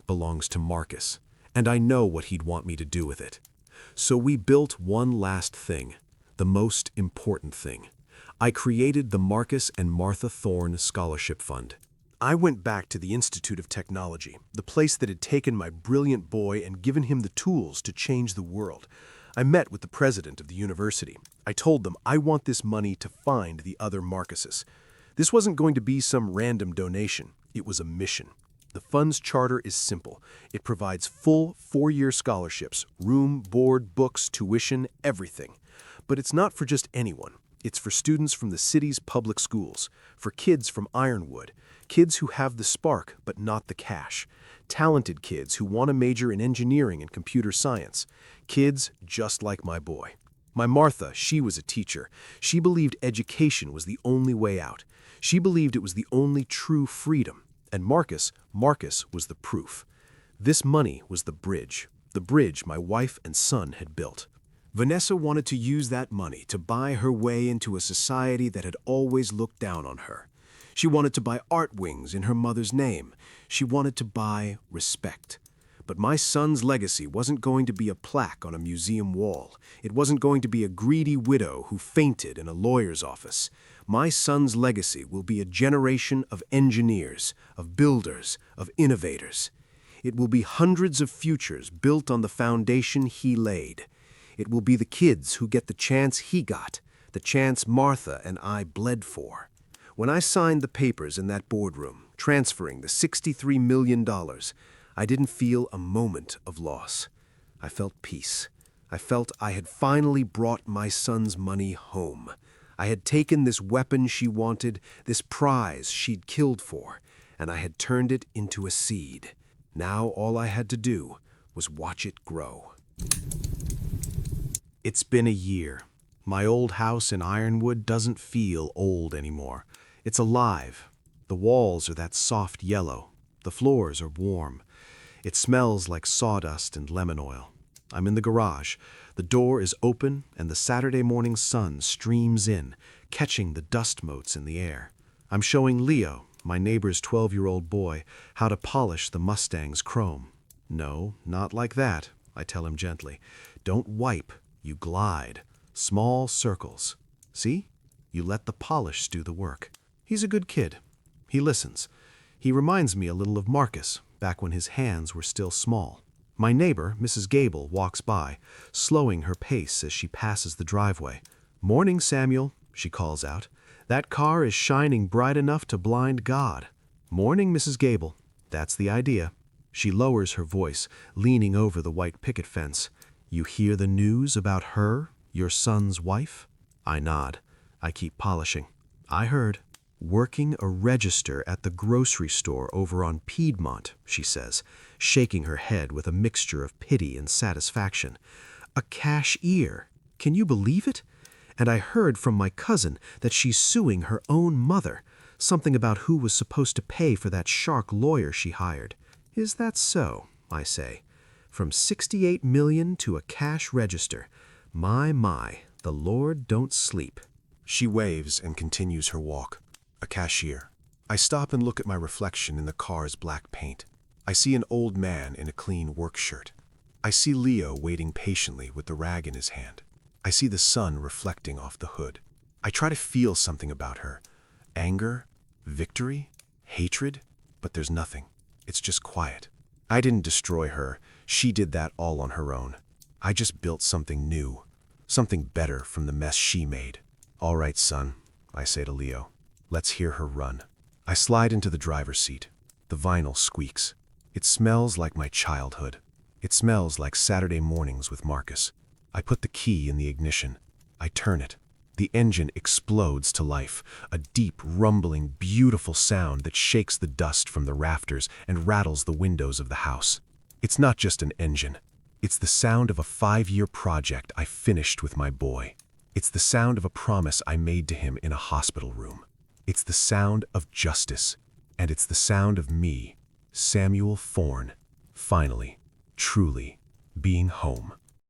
belongs to Marcus, and I know what he'd want me to do with it. So we built one last thing, the most important thing. I created the Marcus and Martha Thorne Scholarship Fund. I went back to the Institute of Technology, the place that had taken my brilliant boy and given him the tools to change the world. I met with the president of the university. I told them I want this money to find the other Marcuses. This wasn't going to be some random donation. It was a mission. The fund's charter is simple. It provides full 4-year scholarships, room, board, books, tuition, everything. But it's not for just anyone. It's for students from the city's public schools, for kids from Ironwood, kids who have the spark but not the cash, talented kids who want to major in engineering and computer science, kids just like my boy. My Martha, she was a teacher. She believed education was the only way out. She believed it was the only true freedom. And Marcus was the proof. This money was the bridge my wife and son had built. Vanessa wanted to use that money to buy her way into a society that had always looked down on her. She wanted to buy art wings in her mother's name. She wanted to buy respect. But my son's legacy wasn't going to be a plaque on a museum wall. It wasn't going to be a greedy widow who fainted in a lawyer's office. My son's legacy will be a generation of engineers, of builders, of innovators. It will be hundreds of futures built on the foundation he laid. It will be the kids who get the chance he got, the chance Martha and I bled for. When I signed the papers in that boardroom, transferring the $63 million, I didn't feel a moment of loss. I felt peace. I felt I had finally brought my son's money home. I had taken this weapon she wanted, this prize she'd killed for, and I had turned it into a seed. Now all I had to do was watch it grow. It's been a year. My old house in Ironwood doesn't feel old anymore. It's alive. The walls are that soft yellow. The floors are warm. It smells like sawdust and lemon oil. I'm in the garage. The door is open, and the Saturday morning sun streams in, catching the dust motes in the air. I'm showing Leo, my neighbor's 12-year-old boy, how to polish the Mustang's chrome. "No, not like that," I tell him gently. "Don't wipe, you glide. Small circles. See? You let the polish do the work." He's a good kid. He listens. He reminds me a little of Marcus, back when his hands were still small. My neighbor, Mrs. Gable, walks by, slowing her pace as she passes the driveway. "Morning, Samuel," she calls out. "That car is shining bright enough to blind God." "Morning, Mrs. Gable." That's the idea. She lowers her voice, leaning over the white picket fence. "You hear the news about her, your son's wife?" I nod. I keep polishing. "I heard. Working a register at the grocery store over on Piedmont," she says, shaking her head with a mixture of pity and satisfaction. "A cashier. Can you believe it? And I heard from my cousin that she's suing her own mother, something about who was supposed to pay for that shark lawyer she hired. Is that so? I say. From 68 million to a cash register. My, the Lord don't sleep. She waves and continues her walk. A cashier. I stop and look at my reflection in the car's black paint. I see an old man in a clean work shirt. I see Leo waiting patiently with the rag in his hand. I see the sun reflecting off the hood. I try to feel something about her. Anger? Victory? Hatred? But there's nothing. It's just quiet. I didn't destroy her. She did that all on her own. I just built something new. Something better from the mess she made. All right, son, I say to Leo. Let's hear her run. I slide into the driver's seat. The vinyl squeaks. It smells like my childhood. It smells like Saturday mornings with Marcus. I put the key in the ignition. I turn it. The engine explodes to life, a deep, rumbling, beautiful sound that shakes the dust from the rafters and rattles the windows of the house. It's not just an engine. It's the sound of a 5-year project I finished with my boy. It's the sound of a promise I made to him in a hospital room. It's the sound of justice. And it's the sound of me, Samuel Thorne, finally, truly, being home.